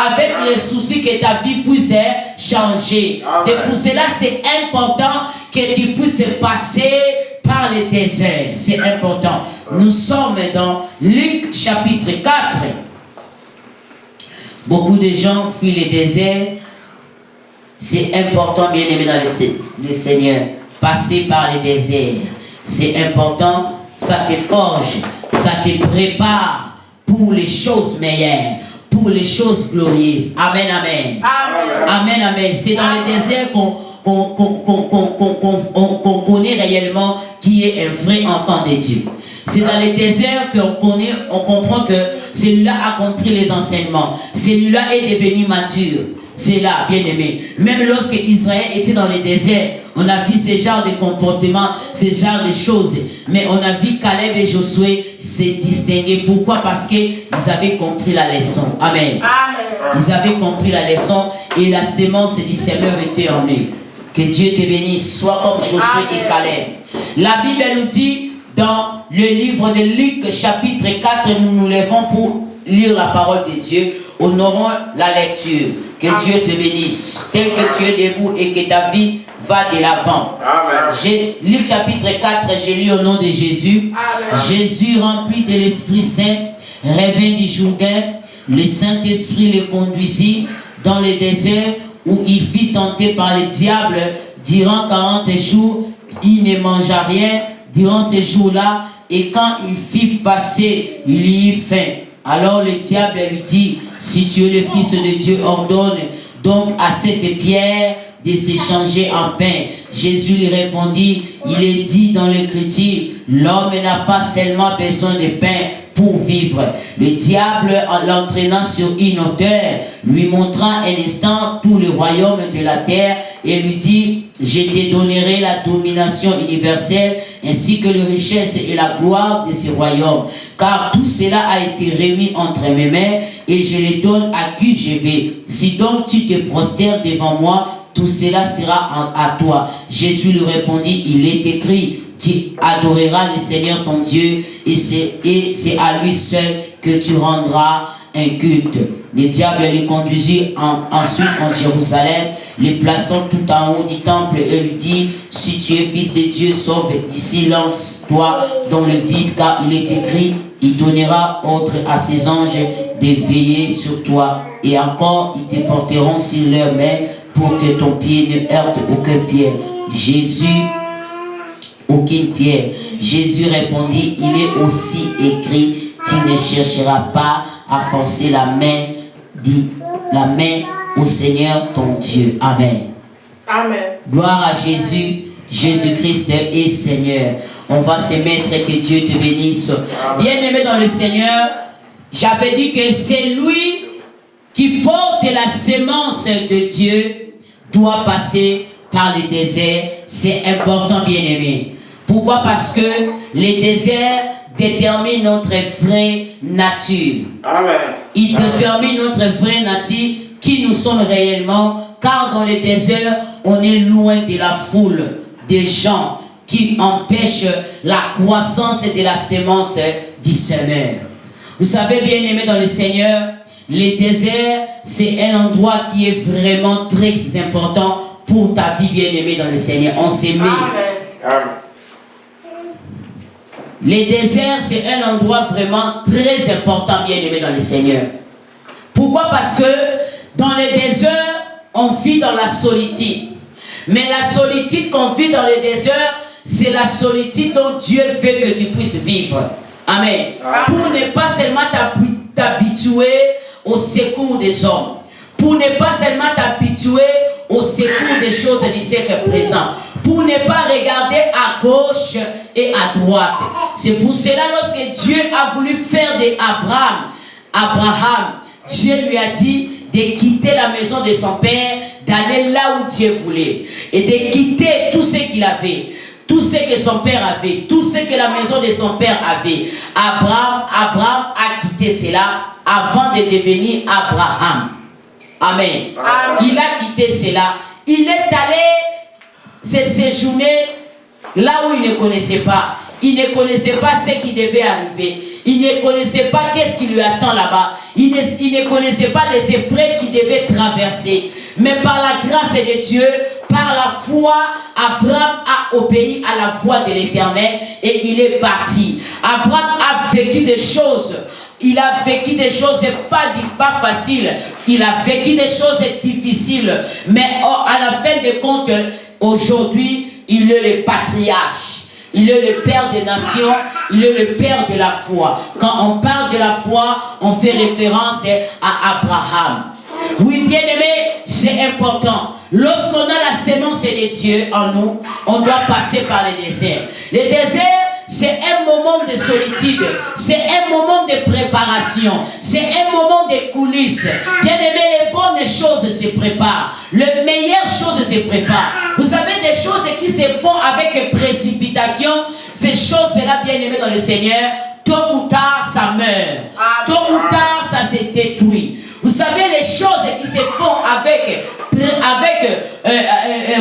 avec le souci que ta vie puisse changer. C'est pour cela que c'est important que tu puisses passer par les déserts. C'est important. Nous sommes dans Luc chapitre 4. Beaucoup de gens fuient les déserts. C'est important, bien aimé dans le Seigneur. Passer par les déserts. C'est important. Ça te forge. Ça te prépare pour les choses meilleures, pour les choses glorieuses. Amen, amen. Amen, amen. C'est dans les déserts qu'on connaît réellement qui est un vrai enfant de Dieu. C'est dans les déserts on comprend que celui-là a compris les enseignements. Celui-là est devenu mature. C'est là, bien aimé. Même lorsque Israël était dans les déserts, on a vu ce genre de comportement, ce genre de choses. Mais on a vu Caleb et Josué se distinguer. Pourquoi? Parce qu'ils avaient compris la leçon. Amen. Ils avaient compris la leçon et la sémence du semeur était en eux. Que Dieu te bénisse, soit comme Josué et Caleb. La Bible nous dit dans le livre de Luc chapitre 4, nous nous levons pour lire la parole de Dieu. Honorons la lecture. Que Dieu te bénisse, tel que tu es debout et que ta vie va de l'avant. Luc chapitre 4, j'ai lu au nom de Jésus. Amen. Jésus, rempli de l'Esprit Saint, revint du Jourdain. Le Saint-Esprit le conduisit dans le désert où il fut tenté par le diable. Durant 40 jours, il ne mangea rien durant ces jours-là. Et quand il fit passer, il y eut faim. Alors le diable lui dit, si tu es le Fils de Dieu, ordonne donc à cette pierre de s'échanger en pain. Jésus lui répondit, il est dit dans l'Écriture, l'homme n'a pas seulement besoin de pain pour vivre. Le diable, en l'entraînant sur une hauteur, lui montra un instant tout le royaume de la terre et lui dit, je te donnerai la domination universelle ainsi que les richesses et la gloire de ce royaume. Car tout cela a été remis entre mes mains et je les donne à qui je vais. Si donc tu te prosternes devant moi, tout cela sera à toi. Jésus lui répondit, il est écrit, tu adoreras le Seigneur ton Dieu et c'est à lui seul que tu rendras un culte. Le diable les conduisit ensuite en Jérusalem, les plaçant tout en haut du temple et lui dit, si tu es fils de Dieu, sauve d'ici, lance-toi dans le vide, car il est écrit, il donnera ordre à ses anges de veiller sur toi, et encore ils te porteront sur leurs mains pour que ton pied ne heurte aucun pied. Jésus aucune pierre. Jésus répondit, il est aussi écrit, tu ne chercheras pas à forcer la main au Seigneur ton Dieu. Amen. Amen. Gloire à Jésus. Jésus-Christ est Seigneur. On va se mettre, que Dieu te bénisse. Bien-aimé dans le Seigneur, j'avais dit que c'est lui qui porte la sémence de Dieu doit passer par le désert. C'est important, bien-aimé. Pourquoi? Parce que les déserts déterminent notre vraie nature. Amen. Il détermine notre vraie nature, qui nous sommes réellement, car dans les déserts, on est loin de la foule des gens qui empêchent la croissance de la sémence du semeur. Vous savez, bien aimé dans le Seigneur, les déserts, c'est un endroit qui est vraiment très important pour ta vie, bien aimé dans le Seigneur. On s'aime. Amen. Les déserts, c'est un endroit vraiment très important, bien aimé dans le Seigneur. Pourquoi? Parce que dans les déserts, on vit dans la solitude. Mais la solitude qu'on vit dans les déserts, c'est la solitude dont Dieu veut que tu puisses vivre. Amen. Pour ne pas seulement t'habituer au secours des hommes. Pour ne pas seulement t'habituer au secours des choses du siècle présent. Pour ne pas regarder à gauche et à droite. C'est pour cela, lorsque Dieu a voulu faire Abraham, Dieu lui a dit de quitter la maison de son père, d'aller là où Dieu voulait. Et de quitter tout ce qu'il avait. Tout ce que son père avait. Tout ce que la maison de son père avait. Abraham a quitté cela avant de devenir Abraham. Amen. Il a quitté cela. Il est allé se séjourner là où il ne connaissait pas. Il ne connaissait pas ce qui devait arriver. Il ne connaissait pas qu'est-ce qui lui attend là-bas. Il ne connaissait pas les épreuves qu'il devait traverser. Mais par la grâce de Dieu, par la foi, Abraham a obéi à la voix de l'Éternel et il est parti. Abraham a vécu des choses. Il a vécu des choses pas faciles. Il a vécu des choses difficiles. Mais à la fin de compte, aujourd'hui, il est le patriarche. Il est le père des nations. Il est le père de la foi. Quand on parle de la foi, on fait référence à Abraham. Oui, bien aimé, c'est important. Lorsqu'on a la sémence de Dieu en nous, on doit passer par les déserts. Les déserts, c'est un moment de solitude. C'est un moment de préparation. C'est un moment de coulisses. Bien aimé, les bonnes choses se préparent. Les meilleures choses se préparent. Vous savez, des choses qui se font avec précipitation, ces choses-là, bien aimé dans le Seigneur, tôt ou tard, ça meurt. Tôt ou tard, ça se détruit. Vous savez, les choses qui se font avec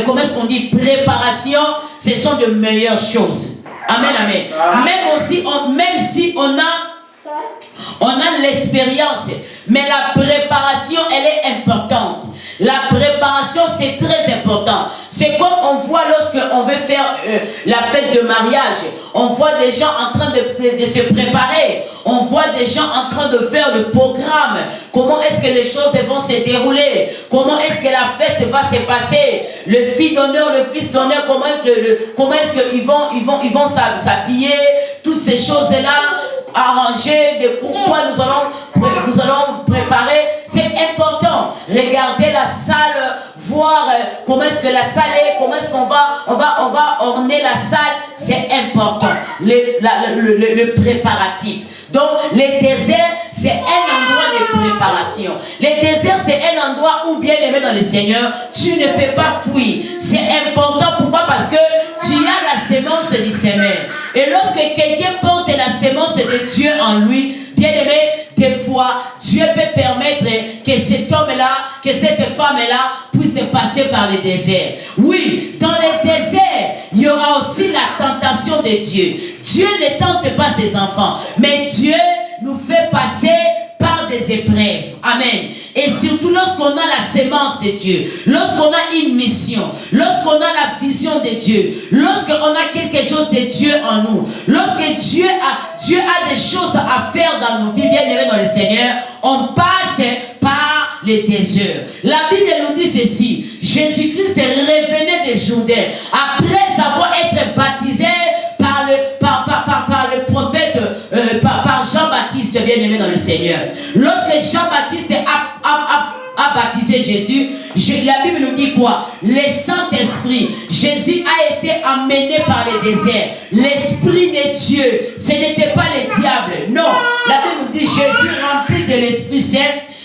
comment est-ce qu'on dit, préparation, ce sont de meilleures choses. Amen, amen. Même si on a l'expérience, mais la préparation, elle est importante. La préparation, c'est très important. C'est comme on voit lorsqu'on veut faire la fête de mariage. On voit des gens en train de se préparer. On voit des gens en train de faire le programme. Comment est-ce que les choses vont se dérouler? Comment est-ce que la fête va se passer? Le fils d'honneur, le fils d'honneur, comment est-ce qu'ils vont s'habiller? Toutes ces choses-là, arranger, de pourquoi nous allons préparer. C'est important. Regardez la salle, voir comment est-ce que la salle est, comment est-ce qu'on va orner la salle. C'est important. Le préparatif. Donc, les déserts, c'est un endroit de préparation. Les déserts, c'est un endroit où, bien aimé dans le Seigneur, tu ne peux pas fuir. C'est important. Pourquoi? Parce que tu as la sémence du Seigneur. Et lorsque quelqu'un porte la sémence de Dieu en lui, bien aimé, des fois, Dieu peut permettre que cet homme-là, que cette femme-là puisse passer par le désert. Oui, dans les déserts, il y aura aussi la tentation de Dieu. Dieu ne tente pas ses enfants, mais Dieu nous fait passer par des épreuves. Amen. Et surtout lorsqu'on a la sémence de Dieu, lorsqu'on a une mission, lorsqu'on a la vision de Dieu, lorsqu'on a quelque chose de Dieu en nous, lorsque Dieu a des choses à faire dans nos vies, bien aimés dans le Seigneur, on passe par les déserts. La Bible nous dit ceci: Jésus-Christ revenait des Jourdains après avoir été baptisé bien-aimé dans le Seigneur. Lorsque Jean-Baptiste a baptisé Jésus, la Bible nous dit quoi? Le Saint-Esprit, Jésus a été emmené par le désert. L'Esprit de Dieu, ce n'était pas le diable. Non, la Bible nous dit Jésus rempli de l'Esprit Saint,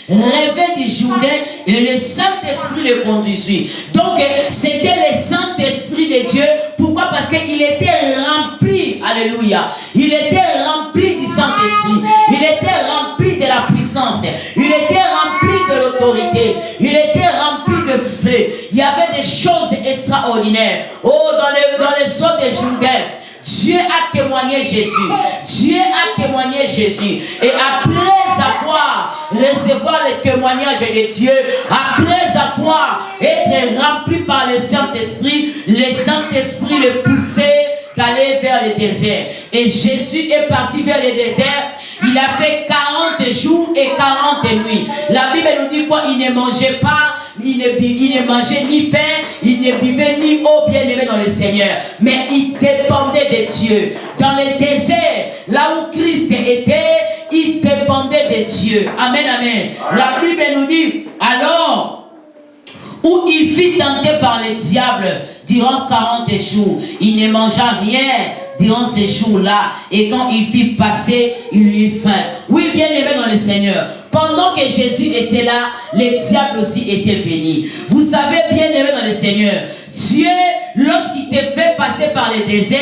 rêvait du Jourdain et le Saint-Esprit le conduisit. Donc, c'était le Saint-Esprit de Dieu. Pourquoi? Parce qu'il était rempli, alléluia. Il était rempli du Saint-Esprit. Il était rempli de la puissance. Il était rempli de l'autorité. Il était rempli de feu. Il y avait des choses extraordinaires. Oh, dans les eaux de Jourdain, Dieu a témoigné Jésus. Dieu a témoigné Jésus. Et après avoir recevoir le témoignage de Dieu, après avoir été rempli par le Saint-Esprit le poussait d'aller vers le désert. Et Jésus est parti vers le désert. Il a fait 40 jours et 40 nuits. La Bible nous dit quoi? Il ne mangeait pas. Il ne mangeait ni pain, il ne buvait ni eau, bien-aimé dans le Seigneur. Mais il dépendait de Dieu. Dans le désert, là où Christ était, il dépendait de Dieu. Amen, amen. La Bible nous dit, alors, où il fut tenté par le diable durant 40 jours, il ne mangea rien durant ces jours-là. Et quand il fut passé, il lui eut faim. Oui, bien-aimé dans le Seigneur. Pendant que Jésus était là, les diables aussi étaient venus. Vous savez, bien-aimé dans le Seigneur, Dieu, lorsqu'il te fait passer par le désert,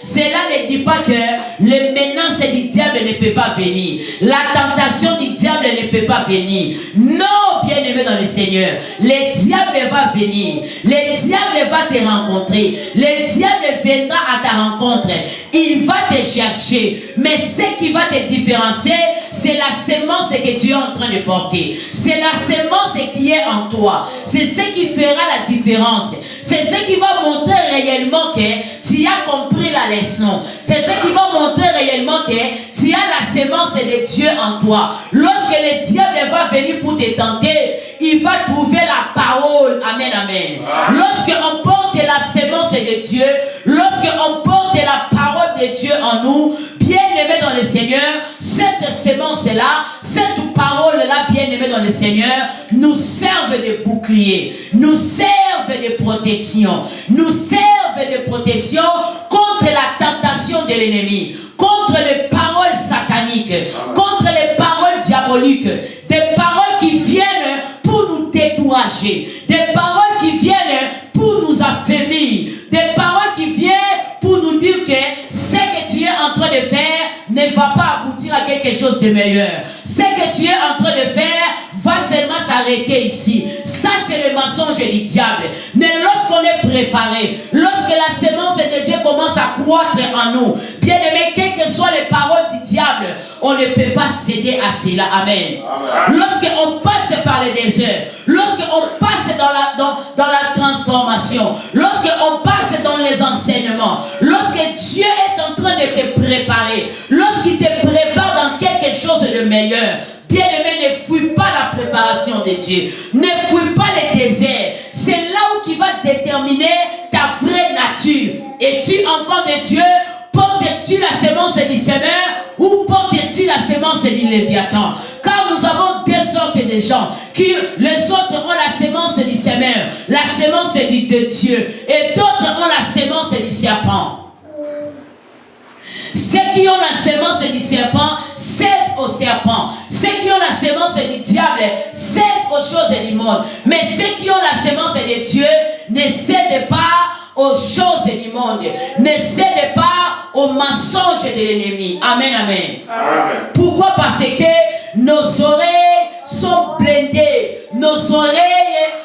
cela ne dit pas que les menaces du diable ne peuvent pas venir. La tentation du diable ne peut pas venir. Non, bien-aimé dans le Seigneur, le diable va venir. Le diable va te rencontrer. Le diable viendra à ta rencontre. Il va te chercher. Mais ce qui va te différencier, c'est la sémence que tu es en train de porter. C'est la sémence qui est en toi. C'est ce qui fera la différence. C'est ce qui va montrer réellement que tu as compris la leçon. C'est ce qui va montrer réellement que tu as la sémence de Dieu en toi. Lorsque le diable va venir pour te tenter, il va trouver la parole. Amen, amen. Lorsqu'on porte la sémence de Dieu, lorsqu'on porte la parole de Dieu en nous, bien-aimés dans le Seigneur, cette sémence-là, cette parole-là, bien-aimés dans le Seigneur, nous servent de bouclier, nous servent de protection, nous servent de protection contre la tentation de l'ennemi, contre les paroles sataniques, contre les paroles diaboliques, des paroles qui viennent pour nous décourager, des paroles qui viennent pour nous affaiblir, des paroles qui viennent pour nous dire que ce que tu es en train de faire ne va pas aboutir à quelque chose de meilleur. Ce que tu es en train de faire va seulement s'arrêter ici. Ça, c'est le mensonge du diable. Mais lorsqu'on est préparé, lorsque la sémence de Dieu commence à croître en nous, bien aimé, quelles que soient les paroles du diable, on ne peut pas céder à cela. Amen. Lorsqu'on passe par le désert, lorsqu'on passe dans la transformation, lorsqu'on passe dans les enseignements, lorsque Dieu est en train de te préparer, lorsqu'il te prépare dans quelque chose de meilleur, bien-aimé, ne fuis pas la préparation de Dieu. Ne fuis pas le désert. C'est là où il va déterminer ta vraie nature. Es-tu enfant de Dieu? Portes-tu la sémence du semeur ou portes-tu la sémence du Léviathan? Car nous avons deux sortes de gens. Les autres ont la sémence du semeur, la sémence de Dieu. Et d'autres ont la sémence du serpent. Ceux qui ont la sémence du serpent cèdent au serpent. Ceux qui ont la sémence du diable cèdent aux choses du monde. Mais ceux qui ont la sémence de Dieu ne cèdent pas aux choses du monde. Ne cèdent pas aux mensonges de l'ennemi. Amen, amen, amen. Pourquoi? Parce que nos oreilles sont blindées. Nos oreilles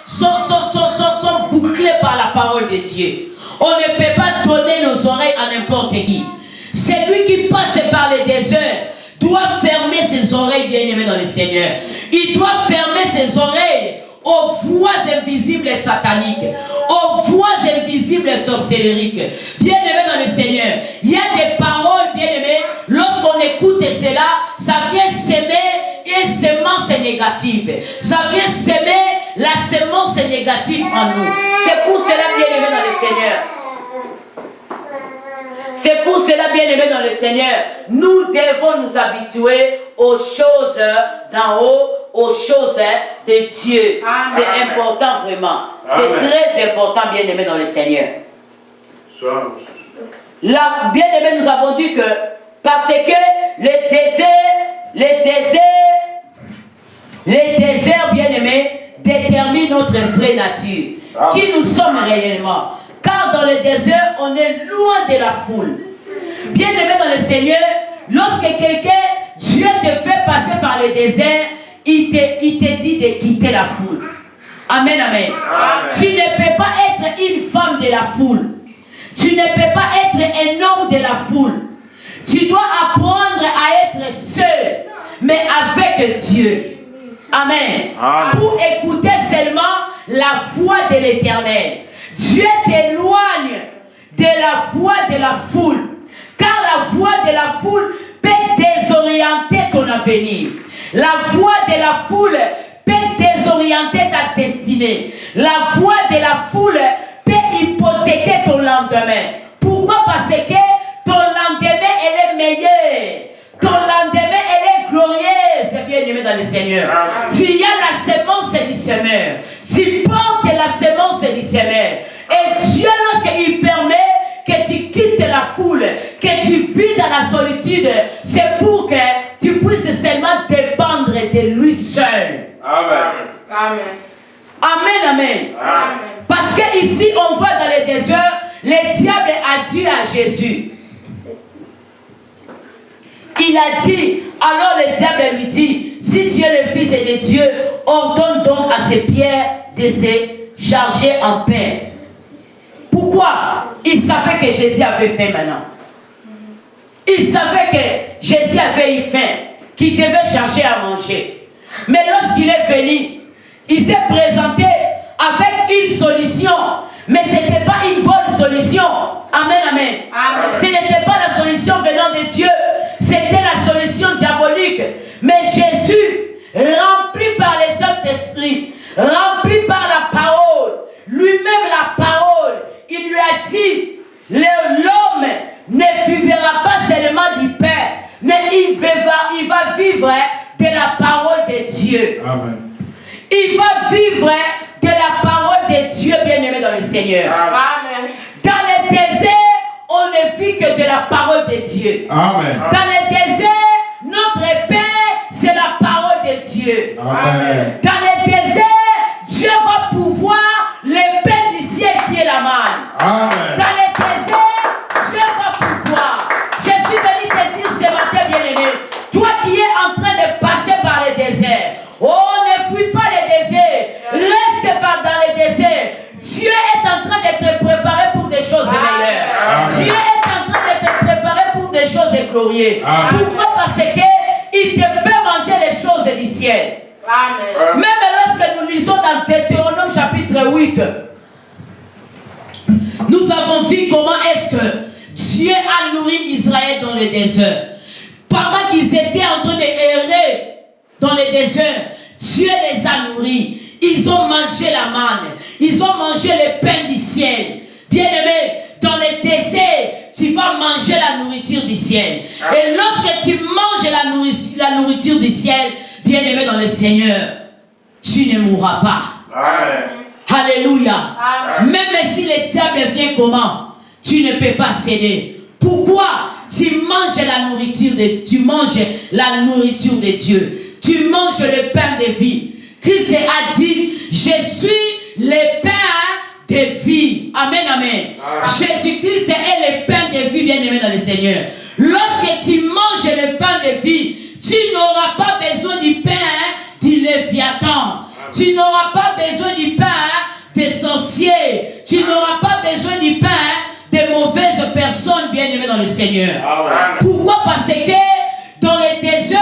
sont bouclées par la parole de Dieu. On ne peut pas donner nos oreilles à n'importe qui. Celui qui passe par le désert doit fermer ses oreilles, bien-aimés dans le Seigneur. Il doit fermer ses oreilles aux voix invisibles sataniques, aux voix invisibles sorcériques. Bien-aimés dans le Seigneur, il y a des paroles, bien-aimés, lorsqu'on écoute cela, ça vient s'aimer et sémence négative. Ça vient s'aimer la sémence négative en nous. C'est pour cela, bien-aimés dans le Seigneur. C'est pour cela, bien-aimés dans le Seigneur, nous devons nous habituer aux choses d'en haut, aux choses de Dieu. C'est important vraiment. C'est très important, bien-aimés dans le Seigneur. Là, bien-aimés, nous avons dit que parce que les déserts, bien-aimés, déterminent notre vraie nature. Qui nous sommes réellement. Car dans le désert, on est loin de la foule. Bien-aimé dans le Seigneur, lorsque quelqu'un, Dieu te fait passer par le désert, il te dit de quitter la foule. Amen, amen. Tu ne peux pas être une femme de la foule. Tu ne peux pas être un homme de la foule. Tu dois apprendre à être seul, mais avec Dieu. Amen. Pour écouter seulement la voix de l'Éternel. Dieu t'éloigne de la voix de la foule. Car la voix de la foule peut désorienter ton avenir. La voix de la foule peut désorienter ta destinée. La voix de la foule peut hypothéquer ton lendemain. Pourquoi? Parce que ton lendemain, elle est meilleure. Ton lendemain, elle est glorieuse, bien-aimé dans le Seigneur. Tu y as la semence du semeur. Tu portes la semence du semeur. Et Dieu, lorsqu'il permet que tu quittes la foule, que tu vis dans la solitude, c'est pour que tu puisses seulement dépendre de lui seul. Amen. Amen. Amen, amen. Amen. Parce qu'ici, on va dans le désert, le diable a dit à Jésus. Il a dit, alors le diable lui dit, si tu es le fils de Dieu, ordonne donc à ces pierres de se charger en pain. Pourquoi? Il savait que Jésus avait faim maintenant. Il savait que Jésus avait eu faim, qu'il devait chercher à manger. Mais lorsqu'il est venu, il s'est présenté avec une solution. Mais ce n'était pas une bonne solution. Amen, amen. Amen. Ce n'était pas la solution venant de Dieu. C'était la solution diabolique. Mais Jésus, rempli par le Saint-Esprit, rempli par la parole, lui-même la parole, il lui a dit, l'homme ne vivra pas seulement du pain, mais il va vivre de la parole de Dieu. Amen. Il va vivre de la parole de Dieu, bien-aimé dans le Seigneur. Amen. Dans le désert, on ne vit que de la parole de Dieu. Amen. Dans le désert, notre pain, c'est la parole de Dieu. Amen. Dans le désert, Dieu va pouvoir le pain du ciel qui est la manne. Amen. Dans le désert, Dieu va pouvoir. Je suis venu te dire ce matin, bien-aimé, toi qui es en train de passer par le désert, oh, ne fuis pas le désert, reste pas dans le désert. Dieu est en train de te préparer pour des choses meilleures. Dieu est en train de te préparer pour des choses glorieuses. Pourquoi? Parce qu'il te fait manger les choses du ciel. Amen. Même lorsque nous lisons dans Deutéronome chapitre 8, nous avons vu comment est-ce que Dieu a nourri Israël dans le désert. Pendant qu'ils étaient en train d'errer dans le désert, Dieu les a nourris. Ils ont mangé la manne. Ils ont mangé le pain du ciel. Bien-aimé, dans le désert, tu vas manger la nourriture du ciel. Et lorsque tu manges la nourriture du ciel, bien-aimé dans le Seigneur, tu ne mourras pas. Amen. Alléluia. Amen. Même si le diable vient comment, tu ne peux pas céder. Pourquoi? Tu manges la nourriture de Dieu. Tu manges le pain de vie. Christ a dit, je suis le pain de vie. Amen, amen. Jésus-Christ est le pain de vie, bien-aimé dans le Seigneur. Lorsque tu manges le pain de vie, tu n'auras pas besoin du pain du Léviathan. Tu n'auras pas besoin du pain des sorciers. Tu n'auras pas besoin du pain des mauvaises personnes, bien-aimées dans le Seigneur. Pourquoi? Parce que dans le désert,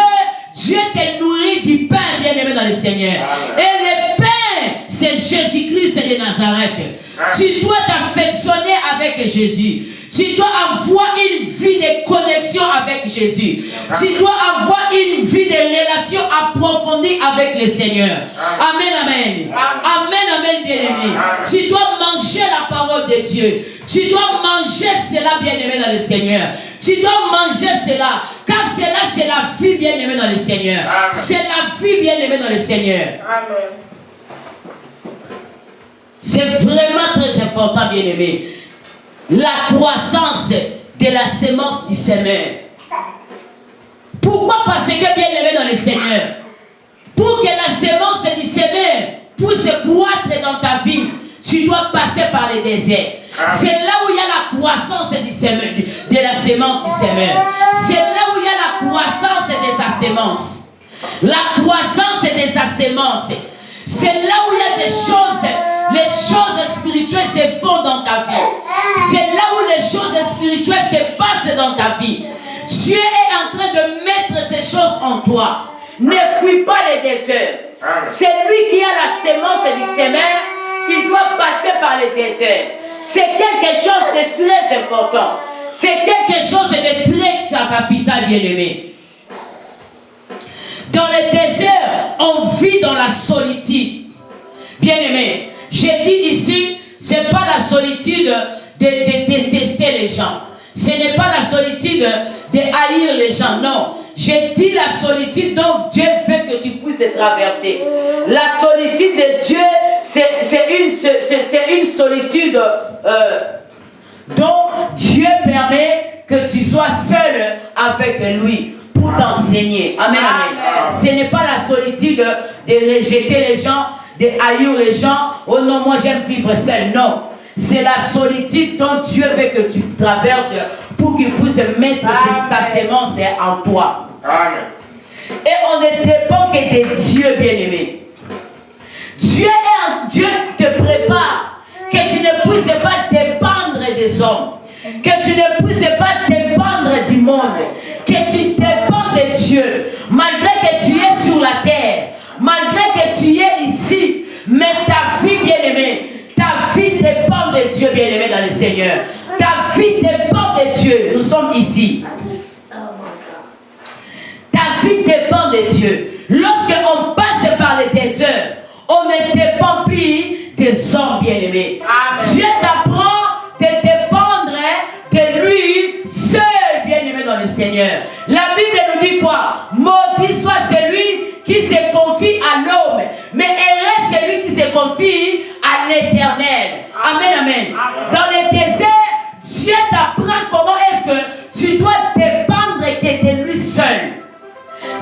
Dieu te nourrit du pain, bien-aimé dans le Seigneur. Et le pain, c'est Jésus-Christ de Nazareth. Tu dois t'affectionner avec Jésus. Tu dois avoir une vie de connexion avec Jésus. Tu dois avoir une vie de relation approfondie avec le Seigneur. Amen, amen. Amen, amen, bien-aimé. Tu dois manger manger la parole de Dieu. Tu dois manger cela, bien-aimé dans le Seigneur. Tu dois manger cela. Car cela, c'est la vie, bien-aimé dans le Seigneur. C'est la vie, bien-aimé dans le Seigneur. Amen. C'est vraiment très important, bien-aimé. La croissance de la semence du semeur. Pourquoi? Parce que, bien-aimé dans le Seigneur, pour que la semence du semeur puisse croître dans ta vie, tu dois passer par les déserts. C'est là où il y a la croissance du semeur, de la semence du semeur. C'est là où il y a la croissance de sa semence. La croissance de sa semence. C'est là où il y a des choses, les choses spirituelles se font dans ta vie. C'est là où les choses spirituelles se passent dans ta vie. Dieu est en train de mettre ces choses en toi. Ne fuis pas les déserts. Celui qui a la semence du semeur, il doit passer par les déserts. C'est quelque chose de très important. C'est quelque chose de très capital, bien-aimé. Dans le désert, on vit dans la solitude. Bien-aimé, j'ai dit ici, ce n'est pas la solitude de détester les gens. Ce n'est pas la solitude de haïr les gens, non. J'ai dit la solitude dont Dieu veut que tu puisses traverser. La solitude de Dieu, c'est une solitude dont Dieu permet que tu sois seul avec lui pour t'enseigner. Amen, amen. Ce n'est pas la solitude de rejeter les gens, de haïr les gens. Oh non, moi j'aime vivre seul. Non. C'est la solitude dont Dieu veut que tu traverses pour qu'il puisse mettre sa sémence en toi. Amen. Et on ne dépend que de Dieu, bien-aimé. Dieu te prépare que tu ne puisses pas dépendre des hommes, que tu ne puisses pas dépendre du monde, que tu dépends de Dieu, malgré que tu es sur la terre, malgré que tu es ici, mais ta vie, bien-aimée, ta vie dépend de Dieu, bien-aimé dans le Seigneur. Ta vie dépend de Dieu. Nous sommes ici. Ta vie dépend de Dieu. Lorsqu'on passe par les déserts, on ne dépend plus des hommes, bien-aimés. Dieu t'apprend de dépendre de lui seul, bien-aimé dans le Seigneur. La Bible nous dit quoi? Maudit soit celui qui se confie à l'homme, mais heureux celui qui se confie à l'Éternel. Amen, amen. Dans le désert, Dieu t'apprend comment est-ce que tu dois dépendre que de lui seul.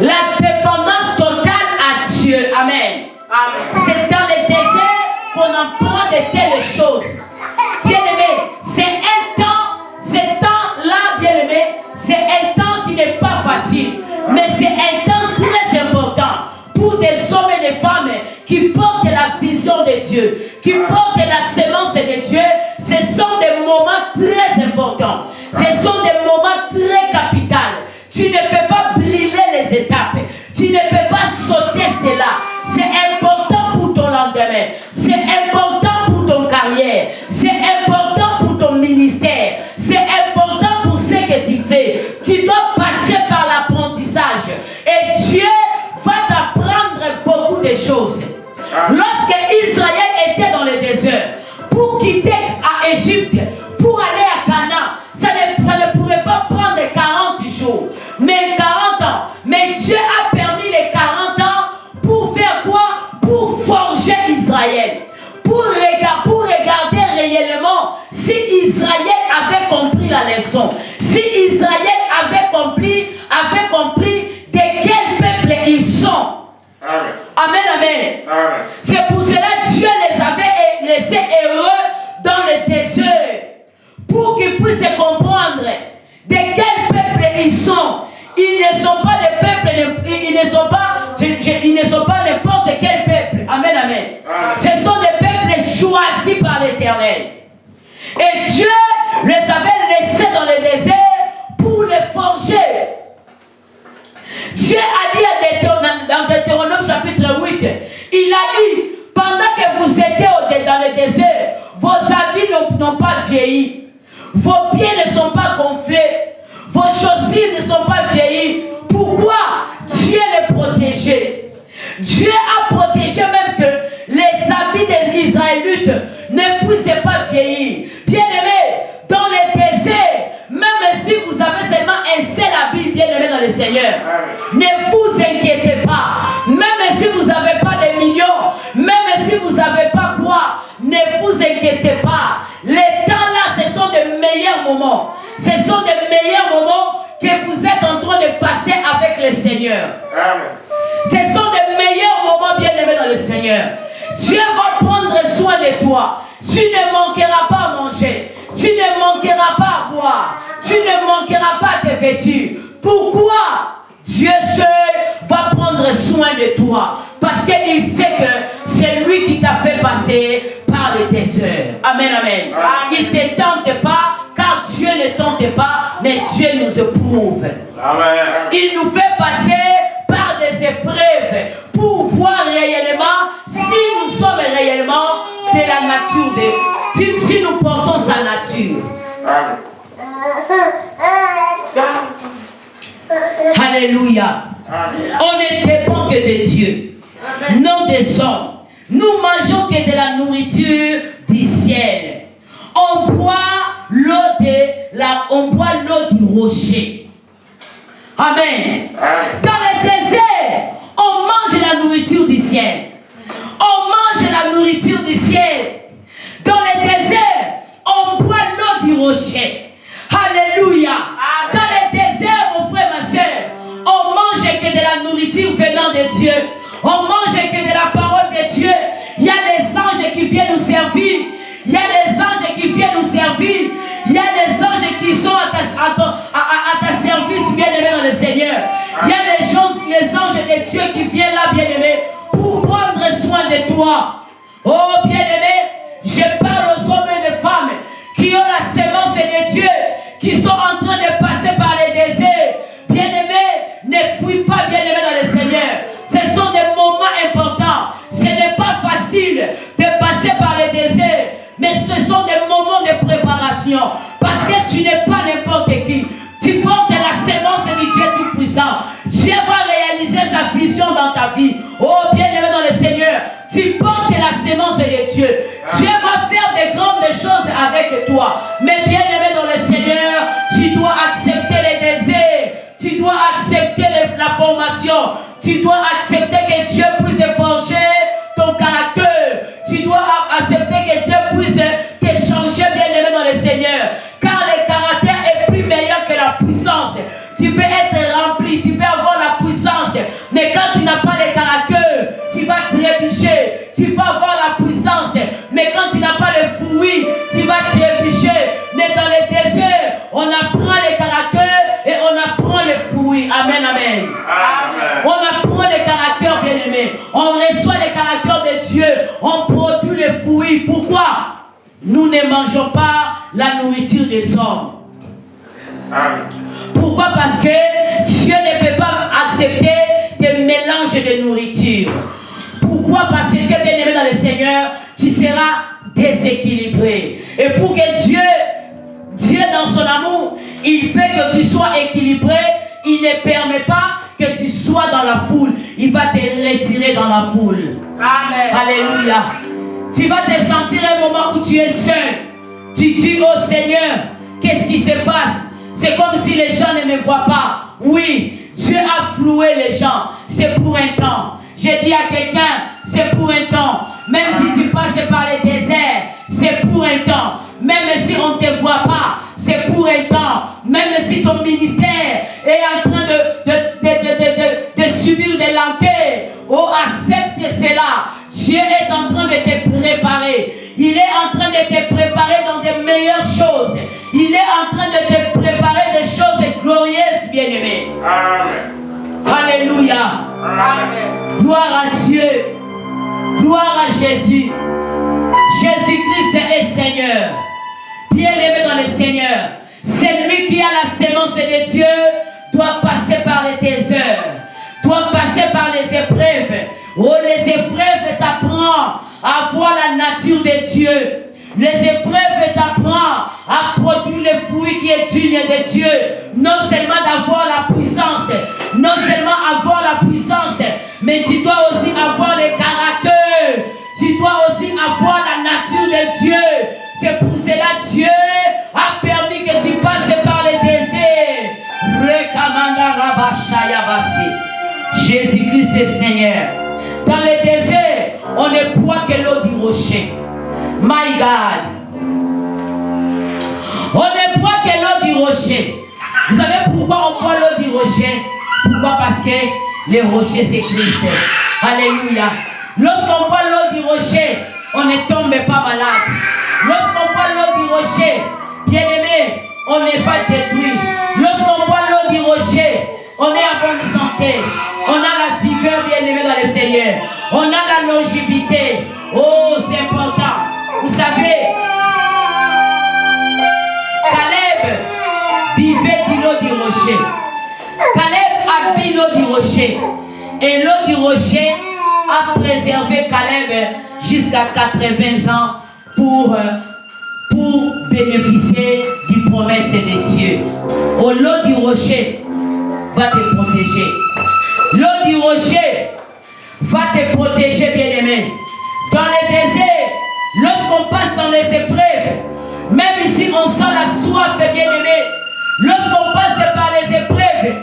La dépendance totale à Dieu. Amen. C'est dans le désert qu'on apprend de telles choses. Bien-aimé, c'est un temps-là, bien-aimé, c'est un temps qui n'est pas facile, mais c'est un temps très important pour des hommes et des femmes qui portent la vision de Dieu, qui portent la sémence de Dieu. Ce sont des moments très importants. Ce sont des moments très capitaux. Tu ne peux pas brûler les étapes. Tu ne peux pas sauter cela. C'est important pour ton lendemain. C'est important pour ton carrière. C'est important pour ton ministère. C'est important pour ce que tu fais. Tu dois passer par l'apprentissage. Et Dieu va t'apprendre beaucoup de choses. Lorsque Israël était dans le désert, pour quitter à Égypte, pour aller à Canaan, ça ne pourrait pas prendre 40 jours, mais 40 ans. Mais Dieu a permis les 40 ans pour faire quoi? Pour forger Israël. Pour regarder réellement si Israël avait compris la leçon. Si Israël avait compris de quel peuple ils sont. Amen. Amen, amen. Amen. C'est pour cela que Dieu les avait laissés heureux dans le désert. Pour qu'ils puissent comprendre de quel peuple ils sont. Ils ne sont pas des peuples, ils ne sont pas n'importe quel peuple. Amen, amen. Ce sont des peuples choisis par l'Éternel. Et Dieu les avait laissés dans le désert pour les forger. Dieu a dit dans Deutéronome chapitre 8, il a dit, pendant que vous étiez dans le désert, vos habits n'ont pas vieilli, vos pieds ne sont pas gonflés, vos chaussures ne sont pas vieillies. Pourquoi? Dieu les protégeait. Dieu a protégé même que les habits des Israélites ne ne puissez pas vieillir. Bien-aimés, dans les déserts, même si vous avez seulement un seul habit, bien-aimés dans le Seigneur, ne vous inquiétez pas. Même si vous n'avez pas des millions, même si vous n'avez pas quoi, ne vous inquiétez pas. Les temps là, ce sont de meilleurs moments. Ce sont de meilleurs moments que vous êtes en train de passer avec le Seigneur. Amen. Ce sont de meilleurs moments, bien-aimés dans le Seigneur. Dieu va prendre soin de toi. Tu ne manqueras pas à manger. Tu ne manqueras pas à boire. Tu ne manqueras pas à te vêtir. Pourquoi? Dieu seul va prendre soin de toi. Parce qu'il sait que c'est lui qui t'a fait passer par les déserts. Amen, amen. Il ne te tente pas, car Dieu ne tente pas, mais Dieu nous éprouve. Amen. Il nous fait passer par des épreuves pour voir réellement si nous sommes réellement de la nature de... Si nous portons sa nature. Amen. Alléluia. Amen. On ne dépend que de Dieu, non des hommes. Nous mangeons que de la nourriture du ciel. On boit l'eau du rocher. Amen. Dans les déserts, on mange la nourriture du ciel. On mange la nourriture du ciel. Dans les déserts, on boit l'eau du rocher. Alléluia. Dans les déserts, mon frère, ma soeur, on mange que de la nourriture venant de Dieu. On mange que de la parole de Dieu. Il y a les anges qui viennent nous servir. Il y a les anges qui viennent nous servir. Il y a les anges qui sont à ta service, bien-aimé dans le Seigneur. Il y a les anges de Dieu qui viennent là, bien-aimé, pour prendre soin de toi. Oh, bien-aimé, je parle aux hommes et aux femmes qui ont la sémence de Dieu, qui sont en train de passer par les déserts. Bien-aimé, ne fuis pas, bien-aimé dans le Seigneur. Ce sont des moments importants. Ce n'est pas facile de passer par les déserts, mais ce sont des moments de préparation. Parce que tu n'es pas n'importe qui. Tu portes la sémence du Dieu Tout-Puissant. Dieu va réaliser sa vision dans ta vie. Oh, bien-aimé dans le Seigneur, tu portes la sémence de Dieu. Dieu va faire des grandes choses avec toi. Mais bien-aimé dans le Seigneur, tu dois accepter les déserts. Tu dois accepter la formation. Tu dois accepter que Dieu puisse forger ton caractère. Tu dois accepter que Dieu puisse te changer, bien-aimé dans le Seigneur. Car le caractère est plus meilleur que la puissance. Tu peux être rempli, tu peux avoir la puissance. Mais quand tu n'as pas le caractère, tu vas trébucher. Tu peux avoir la puissance. Mais quand tu n'as pas le fruit, tu vas trébucher. Mais dans les déserts, on apprend le caractère et on apprend le fruit. Amen, amen. Amen. On apprend le caractère, bien-aimé. On reçoit le caractère de Dieu. On produit le fruit. Pourquoi? Nous ne mangeons pas la nourriture des hommes. Amen. Pourquoi? Parce que Dieu ne peut pas accepter des mélanges de nourriture. Pourquoi? Parce que, bien-aimé dans le Seigneur, tu seras déséquilibré. Et pour que Dieu dans son amour, il fait que tu sois équilibré. Il ne permet pas que tu sois dans la foule. Il va te retirer dans la foule. Amen. Alléluia. Tu vas te sentir un moment où tu es seul. Tu dis, oh Seigneur, qu'est-ce qui se passe? C'est comme si les gens ne me voient pas. Oui, Dieu a floué les gens. C'est pour un temps. J'ai dit à quelqu'un, c'est pour un temps. Même si tu passes par les déserts, c'est pour un temps. Même si on ne te voit pas, c'est pour un temps. Même si ton ministère est en train de subir des lenteurs, oh, accepte cela. Dieu est en train de te préparer. Il est en train de te préparer dans de meilleures choses. Il est en train de te préparer des choses glorieuses, bien-aimés. Amen. Alléluia. Amen. Gloire à Dieu. Gloire à Jésus. Jésus-Christ est Seigneur. Bien-aimé dans le Seigneur. Celui qui a la sémence de Dieu doit passer par les déserts. Doit passer par les épreuves. Oh, les épreuves t'apprennent à voir la nature de Dieu. Les épreuves t'apprennent à produire le fruit qui est digne de Dieu. Non seulement d'avoir la puissance, non seulement avoir la puissance, mais tu dois aussi avoir le caractère. Tu dois aussi avoir la nature de Dieu. Jésus-Christ est Seigneur. Dans le désert, on ne boit que l'eau du rocher. My God. On ne boit que l'eau du rocher. Vous savez pourquoi on boit l'eau du rocher? Pourquoi? Parce que le rocher c'est Christ. Alléluia. Lorsqu'on boit l'eau du rocher, on ne tombe pas malade. Lorsqu'on boit l'eau du rocher, bien aimé, on n'est pas détruit. Lorsqu'on boit l'eau du rocher, on est en bonne santé. On a la vigueur, bien aimé, dans le Seigneur. On a la longévité. Oh, c'est important. Vous savez, Caleb buvait de l'eau du rocher. Caleb a bu l'eau du rocher. Et l'eau du rocher a préservé Caleb jusqu'à 80 ans pour bénéficier du promesse de Dieu. Oh, l'eau du rocher va te protéger. L'eau du rocher va te protéger, bien-aimé. Dans le désert, lorsqu'on passe dans les épreuves, même ici on sent la soif, bien-aimé. Lorsqu'on passe par les épreuves,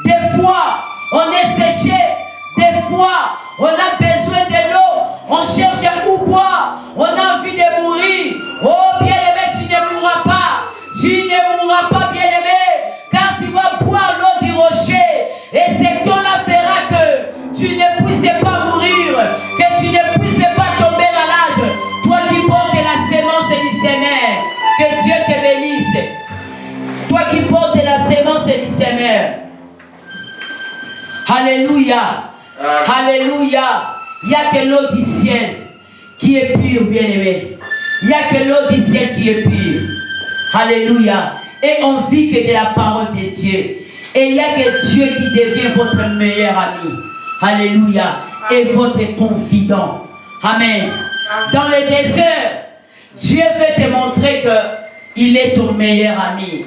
des fois on est séché, des fois on a besoin de l'eau, on cherche où boire, on a envie de mourir. Oh, bien-aimé, tu ne mourras pas. Tu ne mourras pas, bien-aimé, car tu vas boire l'eau du rocher. Et c'est ton là fera que tu ne puisses pas mourir, que tu ne puisses pas tomber malade. Toi qui portes la sémence du Seigneur, que Dieu te bénisse. Toi qui portes la sémence du Seigneur. Alléluia. Alléluia. Il n'y a que l'eau du ciel qui est pure, bien-aimé. Il n'y a que l'eau du ciel qui est pure. Alléluia. Et on vit que de la parole de Dieu. Et il n'y a que Dieu qui devient votre meilleur ami. Alléluia. Et votre confident. Amen. Dans le désert, Dieu veut te montrer qu'il est ton meilleur ami.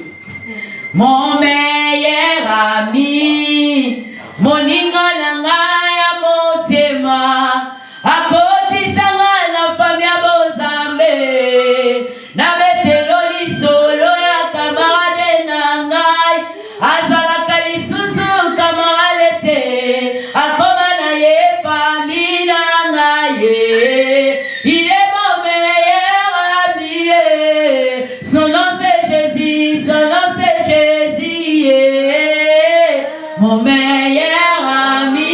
Mon meilleur ami. Mon inganangaya motema. Akoti sangana famia bozambe. Na betelo li solo ya kamarade nangai. Azala kalisusu kamaralete. Akoma na ye famille nangai. Il est mon meilleur ami. Son nom c'est Jésus, son nom c'est Jésus. Mon meilleur ami.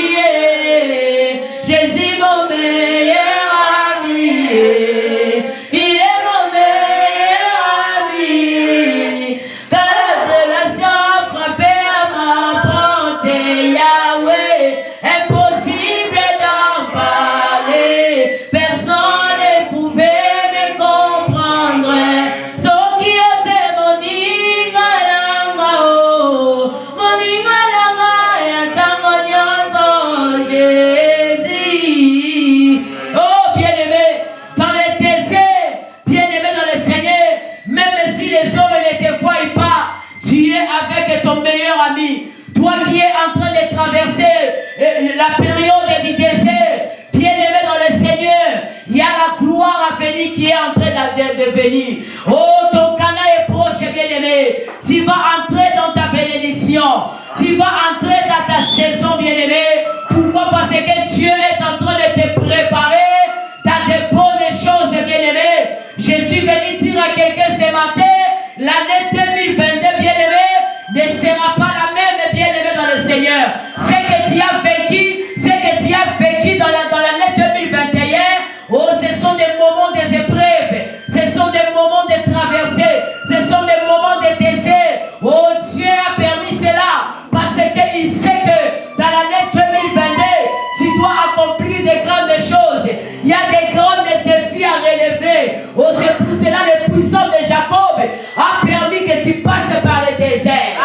Jésus mon meilleur ami. Il est mon meilleur ami. Quand la relation a frappé à ma porte, Yahweh, impossible d'en parler. Personne ne pouvait me comprendre. Ce qui était mon ingalanga, oh, mon ingalanga, yatango nyonso, Jésus. Oh, bien-aimé, dans le désert, bien-aimé dans le Seigneur, même si les hommes ne te voient pas, tu es avec ton meilleur ami. Toi qui es en train de traverser la période du désert, bien-aimé dans le Seigneur, il y a la gloire à venir qui est en train de venir. Oh, ton canal est proche, bien-aimé. Tu vas entrer dans ta bénédiction. Tu vas entrer dans ta saison, bien-aimé. Pourquoi? Parce que Dieu est en train de te préparer dans de bonnes choses, bien-aimé. Je suis venu dire à quelqu'un ce matin, l'année 2022, bien-aimé, ne sera pas la même, bien-aimé dans le Seigneur. Ce que tu as vécu dans l'année 2021, oh, ce sont des moments des épreuves, ce sont des moments de traversée, ce sont des moments de désert. Oh, Dieu a permis cela parce qu'il sait que dans l'année 2022, tu dois accomplir des grandes choses. Il y a des grands défis à relever. Oh, c'est pour cela le puissant de Jacob a permis que tu passes par le désert.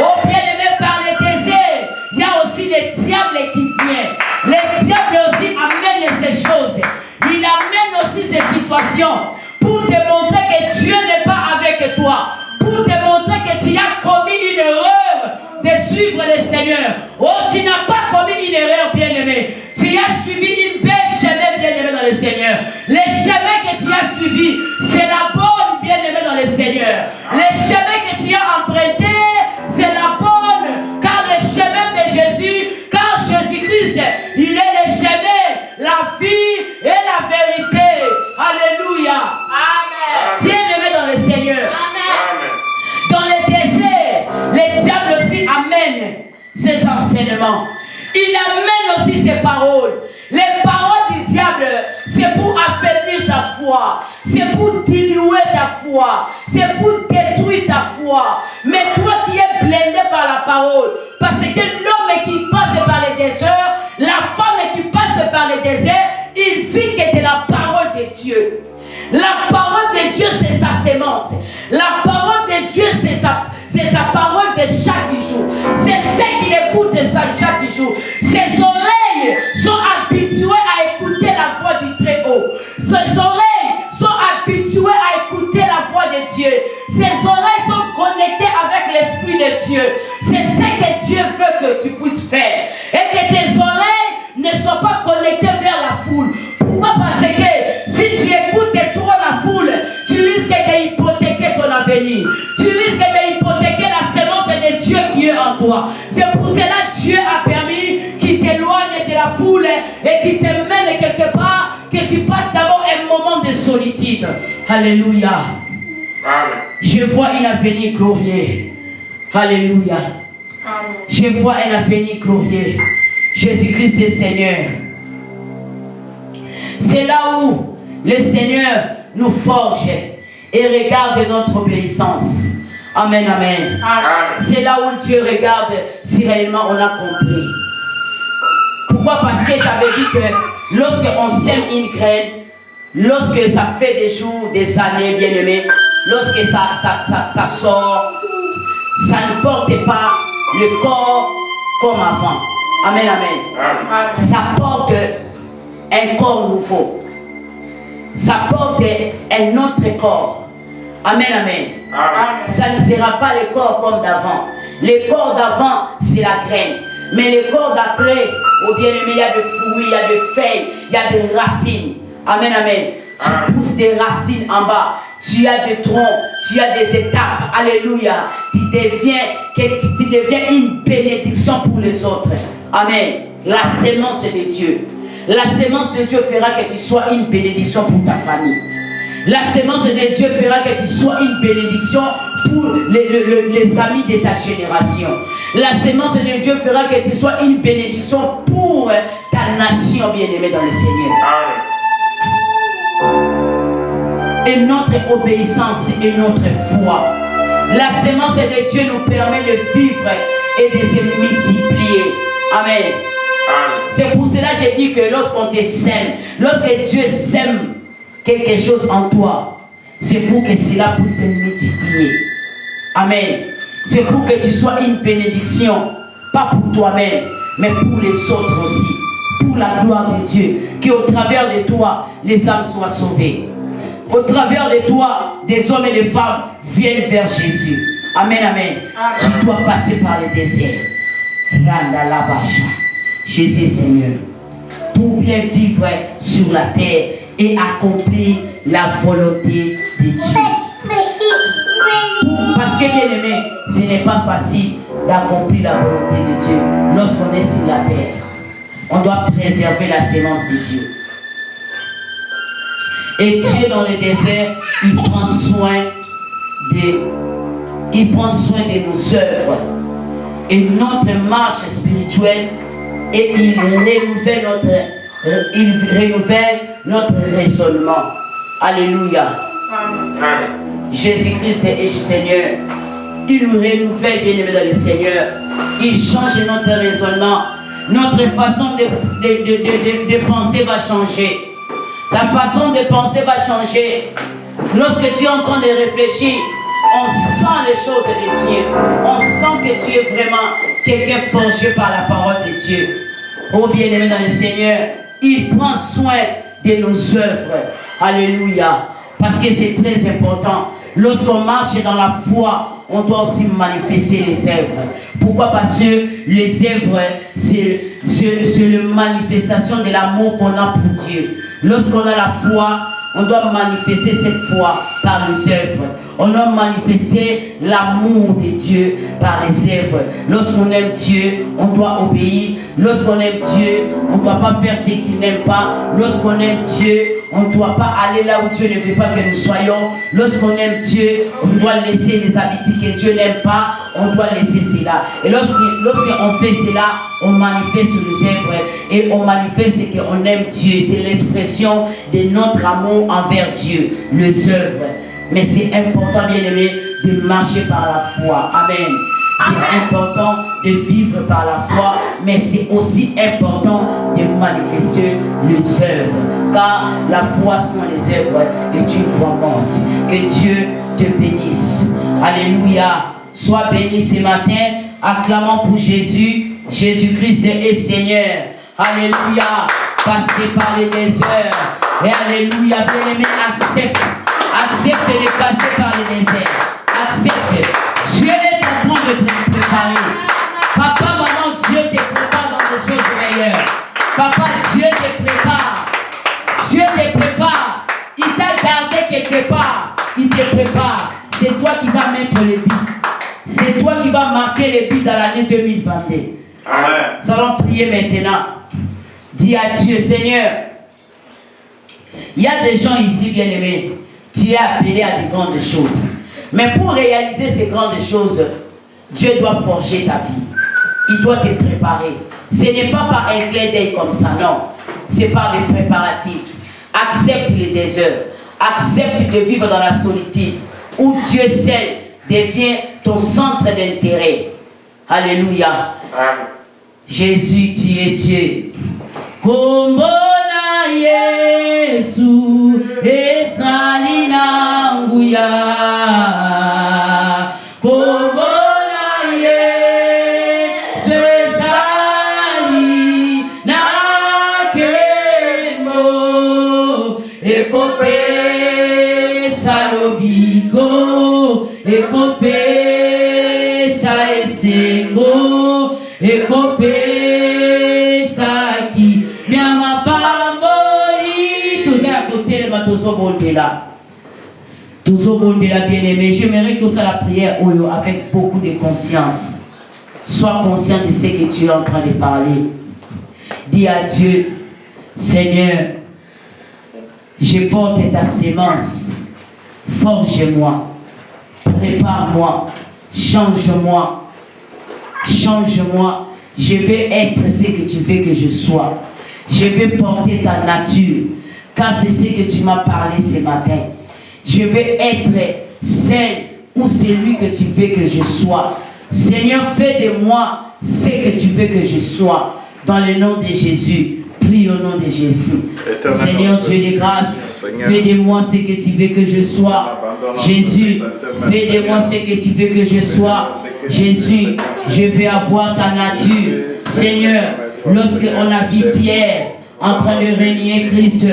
Oh, bien-aimé, par le désert, il y a aussi le diable qui vient. Le diable aussi amène ces choses. Il amène aussi ces situations pour te montrer que Dieu n'est pas avec toi. Pour te montrer que tu as commis une erreur de suivre le Seigneur. Oh, tu n'as pas commis une erreur, bien-aimé. Tu as suivi une belle chemin, bien-aimé dans le Seigneur. Le chemin que tu as suivi, c'est la bonne, bien-aimé dans le Seigneur. Le chemin que tu as emprunté, c'est la bonne, car le chemin Jésus-Christ, il est le chemin, la vie et la vérité. Alléluia. Amen. Bien-aimé dans le Seigneur. Amen. Dans le désert, les diables aussi amènent ses enseignements. Il amène aussi ses paroles. Les paroles du diable, c'est pour affaiblir ta foi. C'est pour diluer ta foi. C'est pour détruire ta foi. Mais toi qui es blindé par la parole, parce que l'homme qui passe par les déserts, la femme qui passe par les déserts, il vit que de la parole de Dieu. La parole de Dieu, c'est sa sémence. La parole de Dieu, c'est sa parole de chaque jour. C'est ce qu'il écoute chaque jour. Ses oreilles sont habituées à écouter la voix du Très-Haut. Ses oreilles sont habituées à écouter la voix de Dieu. Ses oreilles sont connectées avec l'Esprit de Dieu. C'est ce que Dieu veut que tu puisses faire. Et que tes oreilles ne soient pas connectées vers la foule. Pourquoi? Parce que si tu écoutes trop la foule, tu risques d'hypothéquer ton avenir. Tu risques d'hypothéquer la sémence de Dieu qui est en toi. C'est pour cela que Dieu a permis qu'il t'éloigne de la foule et qu'il te mène quelque part, que tu passes d'abord un moment de solitude. Alléluia. Amen. Je vois un avenir glorieux. Alléluia. Amen. Je vois un avenir glorieux. Jésus-Christ est Seigneur. C'est là où le Seigneur nous forge et regarde notre obéissance. Amen, amen. Amen. C'est là où Dieu regarde si réellement on a compris. Pourquoi? Parce que j'avais dit que lorsqu'on sème une graine, lorsque ça fait des jours, des années, bien aimé, lorsque ça sort, ça ne porte pas le corps comme avant. Amen, amen. Amen. Ça porte un corps nouveau. Ça porte un autre corps. Amen, amen. Amen. Ça ne sera pas le corps comme d'avant. Le corps d'avant, c'est la graine. Mais le corps d'après, au bien-aimé, il y a des fruits, il y a des feuilles, il y a des racines. Amen, amen. Tu pousses des racines en bas. Tu as des troncs, tu as des étapes. Alléluia. Tu deviens une bénédiction pour les autres. Amen. La sémence de Dieu. La sémence de Dieu fera que tu sois une bénédiction pour ta famille. La sémence de Dieu fera que tu sois une bénédiction pour les amis de ta génération. La sémence de Dieu fera que tu sois une bénédiction pour ta nation bien-aimée dans le Seigneur. Amen. Et notre obéissance et notre foi. La sémence de Dieu nous permet de vivre et de se multiplier. Amen. Amen. C'est pour cela que j'ai dit que lorsqu'on te sème, lorsque Dieu sème quelque chose en toi, c'est pour que cela puisse se multiplier. Amen. C'est pour que tu sois une bénédiction, pas pour toi-même, mais pour les autres aussi. Pour la gloire de Dieu. Qu'au travers de toi, les âmes soient sauvées. Au travers de toi, des hommes et des femmes viennent vers Jésus. Amen, amen. Tu dois passer par le désert. Randa la bacha. Jésus Seigneur. Pour bien vivre sur la terre et accomplir la volonté de Dieu. Parce que bien aimé, ce n'est pas facile d'accomplir la volonté de Dieu lorsqu'on est sur la terre. On doit préserver la sémence de Dieu. Et Dieu dans le désert, il prend soin de nos œuvres et notre marche spirituelle, et il renouvelle notre raisonnement. Alléluia. Amen. Jésus-Christ est Seigneur. Il nous renouvelle, bien-aimés dans le Seigneur. Il change notre raisonnement. Notre façon de penser va changer. Ta façon de penser va changer. Lorsque tu es en train de réfléchir, on sent les choses de Dieu. On sent que tu es vraiment quelqu'un forgé par la parole de Dieu. Oh bien-aimé dans le Seigneur, il prend soin de nos œuvres. Alléluia. Parce que c'est très important. Lorsqu'on marche dans la foi, on doit aussi manifester les œuvres. Pourquoi? Parce que les œuvres, c'est la manifestation de l'amour qu'on a pour Dieu. Lorsqu'on a la foi, on doit manifester cette foi par les œuvres. On doit manifester l'amour de Dieu par les œuvres. Lorsqu'on aime Dieu, on doit obéir. Lorsqu'on aime Dieu, on ne doit pas faire ce qu'il n'aime pas. Lorsqu'on aime Dieu, on ne doit pas aller là où Dieu ne veut pas que nous soyons. Lorsqu'on aime Dieu, on doit laisser les habitudes que Dieu n'aime pas. On doit laisser cela. Et lorsqu'on fait cela, on manifeste les œuvres et on manifeste qu'on aime Dieu. C'est l'expression de notre amour envers Dieu, les œuvres. Mais c'est important, bien aimé, de marcher par la foi. Amen. C'est important de vivre par la foi, mais c'est aussi important de manifester les œuvres. Car la foi sans les œuvres est une foi morte. Que Dieu te bénisse. Alléluia. Sois béni ce matin. Acclamons pour Jésus. Jésus-Christ est Seigneur. Alléluia. Passez par les déserts. Et alléluia. Bien-aimé, accepte. Accepte de passer par les déserts. Accepte. Dieu est en train de te préparer. Papa, maman, Dieu te prépare dans des choses meilleures. Papa, Dieu te prépare. Dieu te prépare. Il t'a gardé quelque part. Il te prépare. C'est toi qui vas mettre les buts. C'est toi qui vas marquer les buts dans l'année 2022. Amen. Nous allons prier maintenant. Dis à Dieu, Seigneur, il y a des gens ici, bien-aimés, tu es appelé à des grandes choses. Mais pour réaliser ces grandes choses, Dieu doit forger ta vie. Il doit te préparer. Ce n'est pas par un clin d'œil comme ça, non. C'est par des préparatifs. Accepte les déserts. Accepte de vivre dans la solitude, où Dieu seul devient ton centre d'intérêt. Alléluia. Amen. Jésus, tu es Dieu. Kombona Yesu esalina nguya. Kombona Yesu esalina kembo. Ekope salobiko. Ekope sa esengo. Ekope saki nyama pambori. Tous à côté de ma Tozobondela bien-aimé. J'aimerais que ça la prière avec beaucoup de conscience. Sois conscient de ce que tu es en train de parler. Dis à Dieu, Seigneur, je porte ta sémence. Forge-moi, prépare-moi, change-moi. Change-moi. Je vais être ce que tu veux que je sois. Je vais porter ta nature. Car c'est ce que tu m'as parlé ce matin. Je vais être celle ou celui que tu veux que je sois. Seigneur, fais de moi ce que tu veux que je sois. Dans le nom de Jésus. Prie au nom de Jésus. Seigneur Dieu de grâce, fais de moi ce que tu veux que je sois. Jésus, fais de moi ce que tu veux que je sois. Jésus, je vais avoir ta nature. Seigneur, lorsqu'on a vu Pierre en train de régner Christ,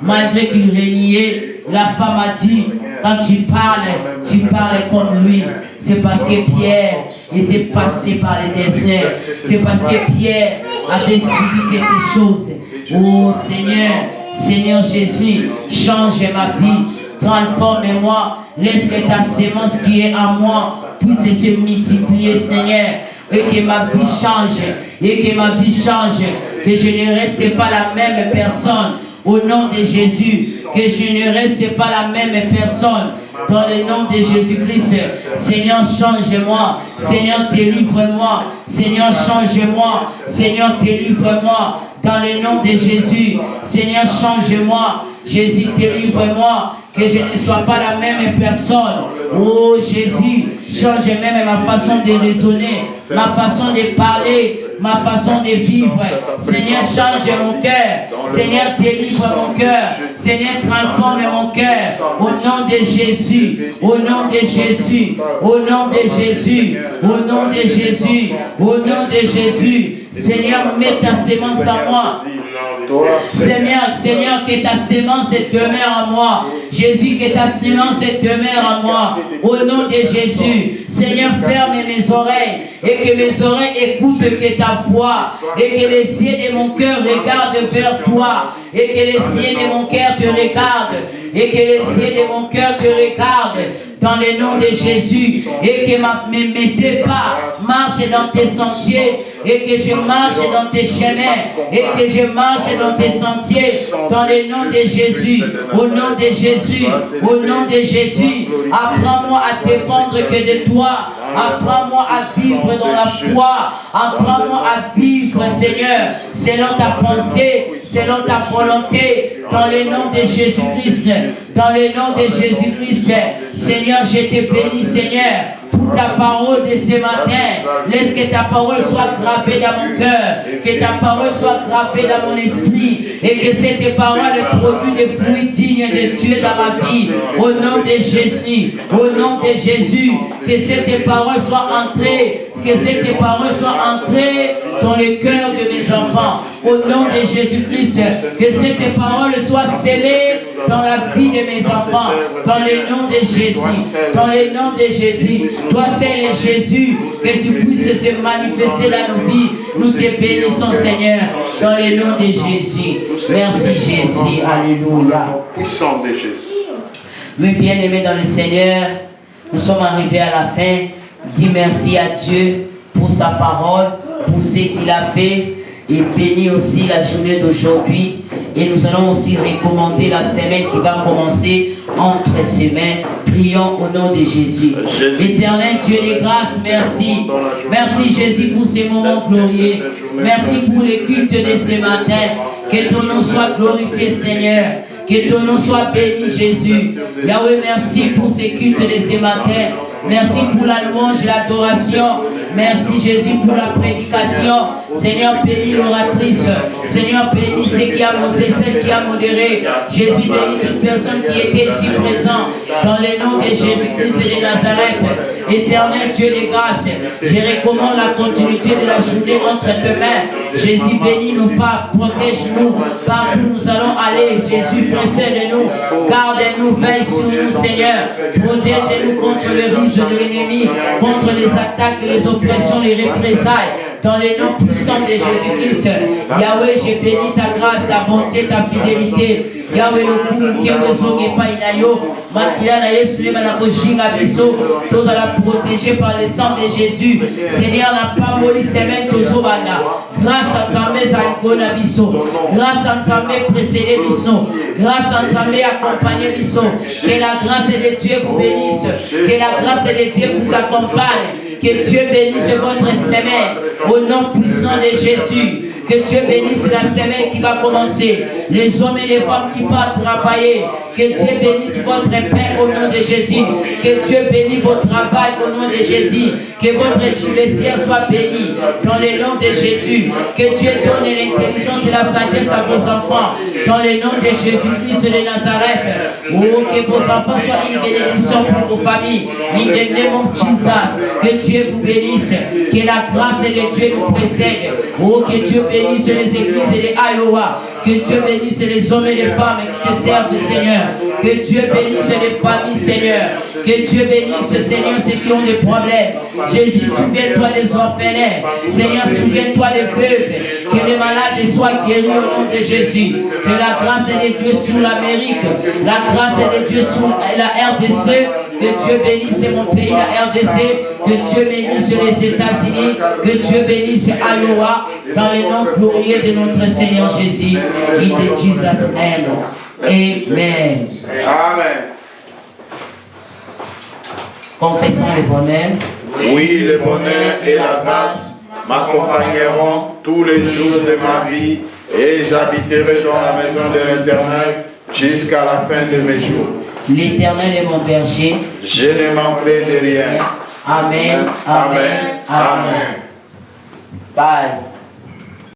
malgré qu'il régnait, la femme a dit, quand tu parles comme lui. C'est parce que Pierre était passé par les déserts. C'est parce que Pierre avait suivi quelque chose. Oh Seigneur, Seigneur Jésus, change ma vie, transforme-moi, laisse que ta sémence qui est en moi puisse se multiplier, Seigneur, et que ma vie change, que je ne reste pas la même personne. Au nom de Jésus, que je ne reste pas la même personne. Dans le nom de Jésus-Christ, Seigneur, change-moi. Seigneur, délivre-moi. Seigneur, change-moi. Seigneur, délivre-moi. Dans le nom de Jésus, Seigneur, change-moi. Jésus, délivre-moi. Que je ne sois pas la même personne. Oh Jésus, change même ma façon de raisonner, ma façon de parler, ma façon de vivre. Seigneur, change mon cœur. Seigneur, délivre mon cœur. Seigneur, transforme mon cœur. Au nom de Jésus, au nom de Jésus, au nom de Jésus, au nom de Jésus, au nom de Jésus. Seigneur, mets ta sémence en moi. Seigneur, que ta sémence demeure en moi. Jésus, que ta sémence demeure en moi. Au nom de Jésus. Seigneur, ferme mes oreilles et que mes oreilles écoutent que ta voix et que les yeux de mon cœur regardent vers toi et que les yeux de mon cœur te regardent. et que les yeux de mon cœur te regardent dans le nom de Jésus et que mes pas marchent dans tes sentiers et que je marche dans tes chemins et que je marche dans tes sentiers dans le nom de Jésus, au nom de Jésus, au nom de Jésus. Apprends-moi à dépendre que de toi. Apprends-moi à vivre dans la foi. Apprends-moi à vivre, Seigneur, selon ta pensée, selon ta volonté, dans le nom de Jésus-Christ. Dans le nom de Jésus-Christ, Seigneur, je te bénis, Seigneur, pour ta parole de ce matin. Laisse que ta parole soit gravée dans mon cœur, que ta parole soit gravée dans mon esprit, et que cette parole produise des fruits dignes de Dieu dans ma vie. Au nom de Jésus, au nom de Jésus, que cette parole soit entrée, que cette parole soit entrée dans le cœur de mes enfants. Au nom de Jésus-Christ, que cette parole soit sémée dans la vie de mes enfants. Dans le nom de Jésus, dans le nom de Jésus. Toi, c'est le Jésus, que tu puisses se manifester dans nos vies. Nous te bénissons, Seigneur, dans le nom de Jésus. Merci, Jésus. Alléluia. Puissant de Jésus. Oui, bien-aimés dans le Seigneur, nous sommes arrivés à la fin. Dis merci à Dieu pour sa parole, pour ce qu'il a fait, et bénis aussi la journée d'aujourd'hui. Et nous allons aussi recommander la semaine qui va commencer entre ses mains. Prions au nom de Jésus. Éternel Dieu des grâces, merci. Merci Jésus pour ces moments glorieux. Merci pour les cultes de ce matin. Que ton nom soit glorifié, Seigneur. Que ton nom soit béni, Jésus. Yahweh, merci pour ces cultes de ce matin. Merci pour la louange et l'adoration. Merci Jésus pour la prédication. Seigneur, bénis l'oratrice. Seigneur, bénis celle qui a modéré. Jésus, bénis toute personne qui était ici présente. Dans le nom de Jésus-Christ et de Nazareth. Éternel Dieu des grâces, je recommande la continuité de la journée entre tes mains. Jésus, bénis nos pas, protège-nous. Partout nous allons aller. Jésus, précède-nous. Garde-nous, veille sur nous, Seigneur. Protège-nous contre le risque de l'ennemi, contre les attaques, les oppressions, les représailles. Dans les noms puissants de Jésus-Christ. Yahweh, je bénis ta grâce, ta bonté, ta fidélité. Yahweh, le coup qui est pas inayo. Makila na Yesu, na kojinga biso. Tous à la protéger par le sang de Jésus. Seigneur, n'a pas moli semaine de Zobanda. Grâce à Zambé, Zalikona biso. Grâce à Zambé, précédé biso. Grâce à Zambé, accompagné biso. Que la grâce de Dieu vous bénisse. Que la grâce de Dieu vous accompagne. Que Dieu bénisse votre semaine au nom puissant de Jésus. Que Dieu bénisse la semaine qui va commencer. Les hommes et les femmes qui partent travailler. Que Dieu bénisse votre pain au nom de Jésus. Que Dieu bénisse votre travail au nom de Jésus. Que votre vestiaire soit béni dans le nom de Jésus. Que Dieu donne l'intelligence et la sagesse à vos enfants dans le nom de Jésus-Christ de Nazareth. Oh, que vos enfants soient une bénédiction pour vos familles. In the name of Jesus. Que Dieu vous bénisse. Que la grâce de Dieu nous précède. Oh, que Dieu bénisse les églises et les Iowa. Que Dieu bénisse les hommes et les femmes qui te servent, Seigneur. Que Dieu bénisse les familles, Seigneur. Que Dieu bénisse, Seigneur, ceux qui ont des problèmes. Jésus, souviens-toi des orphelins. Seigneur, souviens-toi des veuves. Que les malades soient guéris au nom de Jésus. Que la grâce de Dieu sur l'Amérique. La grâce de Dieu sur la RDC. Que Dieu bénisse mon pays, la RDC. Que Dieu bénisse les États-Unis. Que Dieu bénisse Iowa. Dans le nom glorieux de notre Seigneur Jésus. In Jesus' name. Amen. Amen. Confessons le bonheur. Oui, le bonheur et la grâce m'accompagneront tous les jours de ma vie et j'habiterai dans la maison de l'Éternel jusqu'à la fin de mes jours. L'Éternel est mon berger. Je ne manquerai de rien. Amen. Amen. Amen. Bye.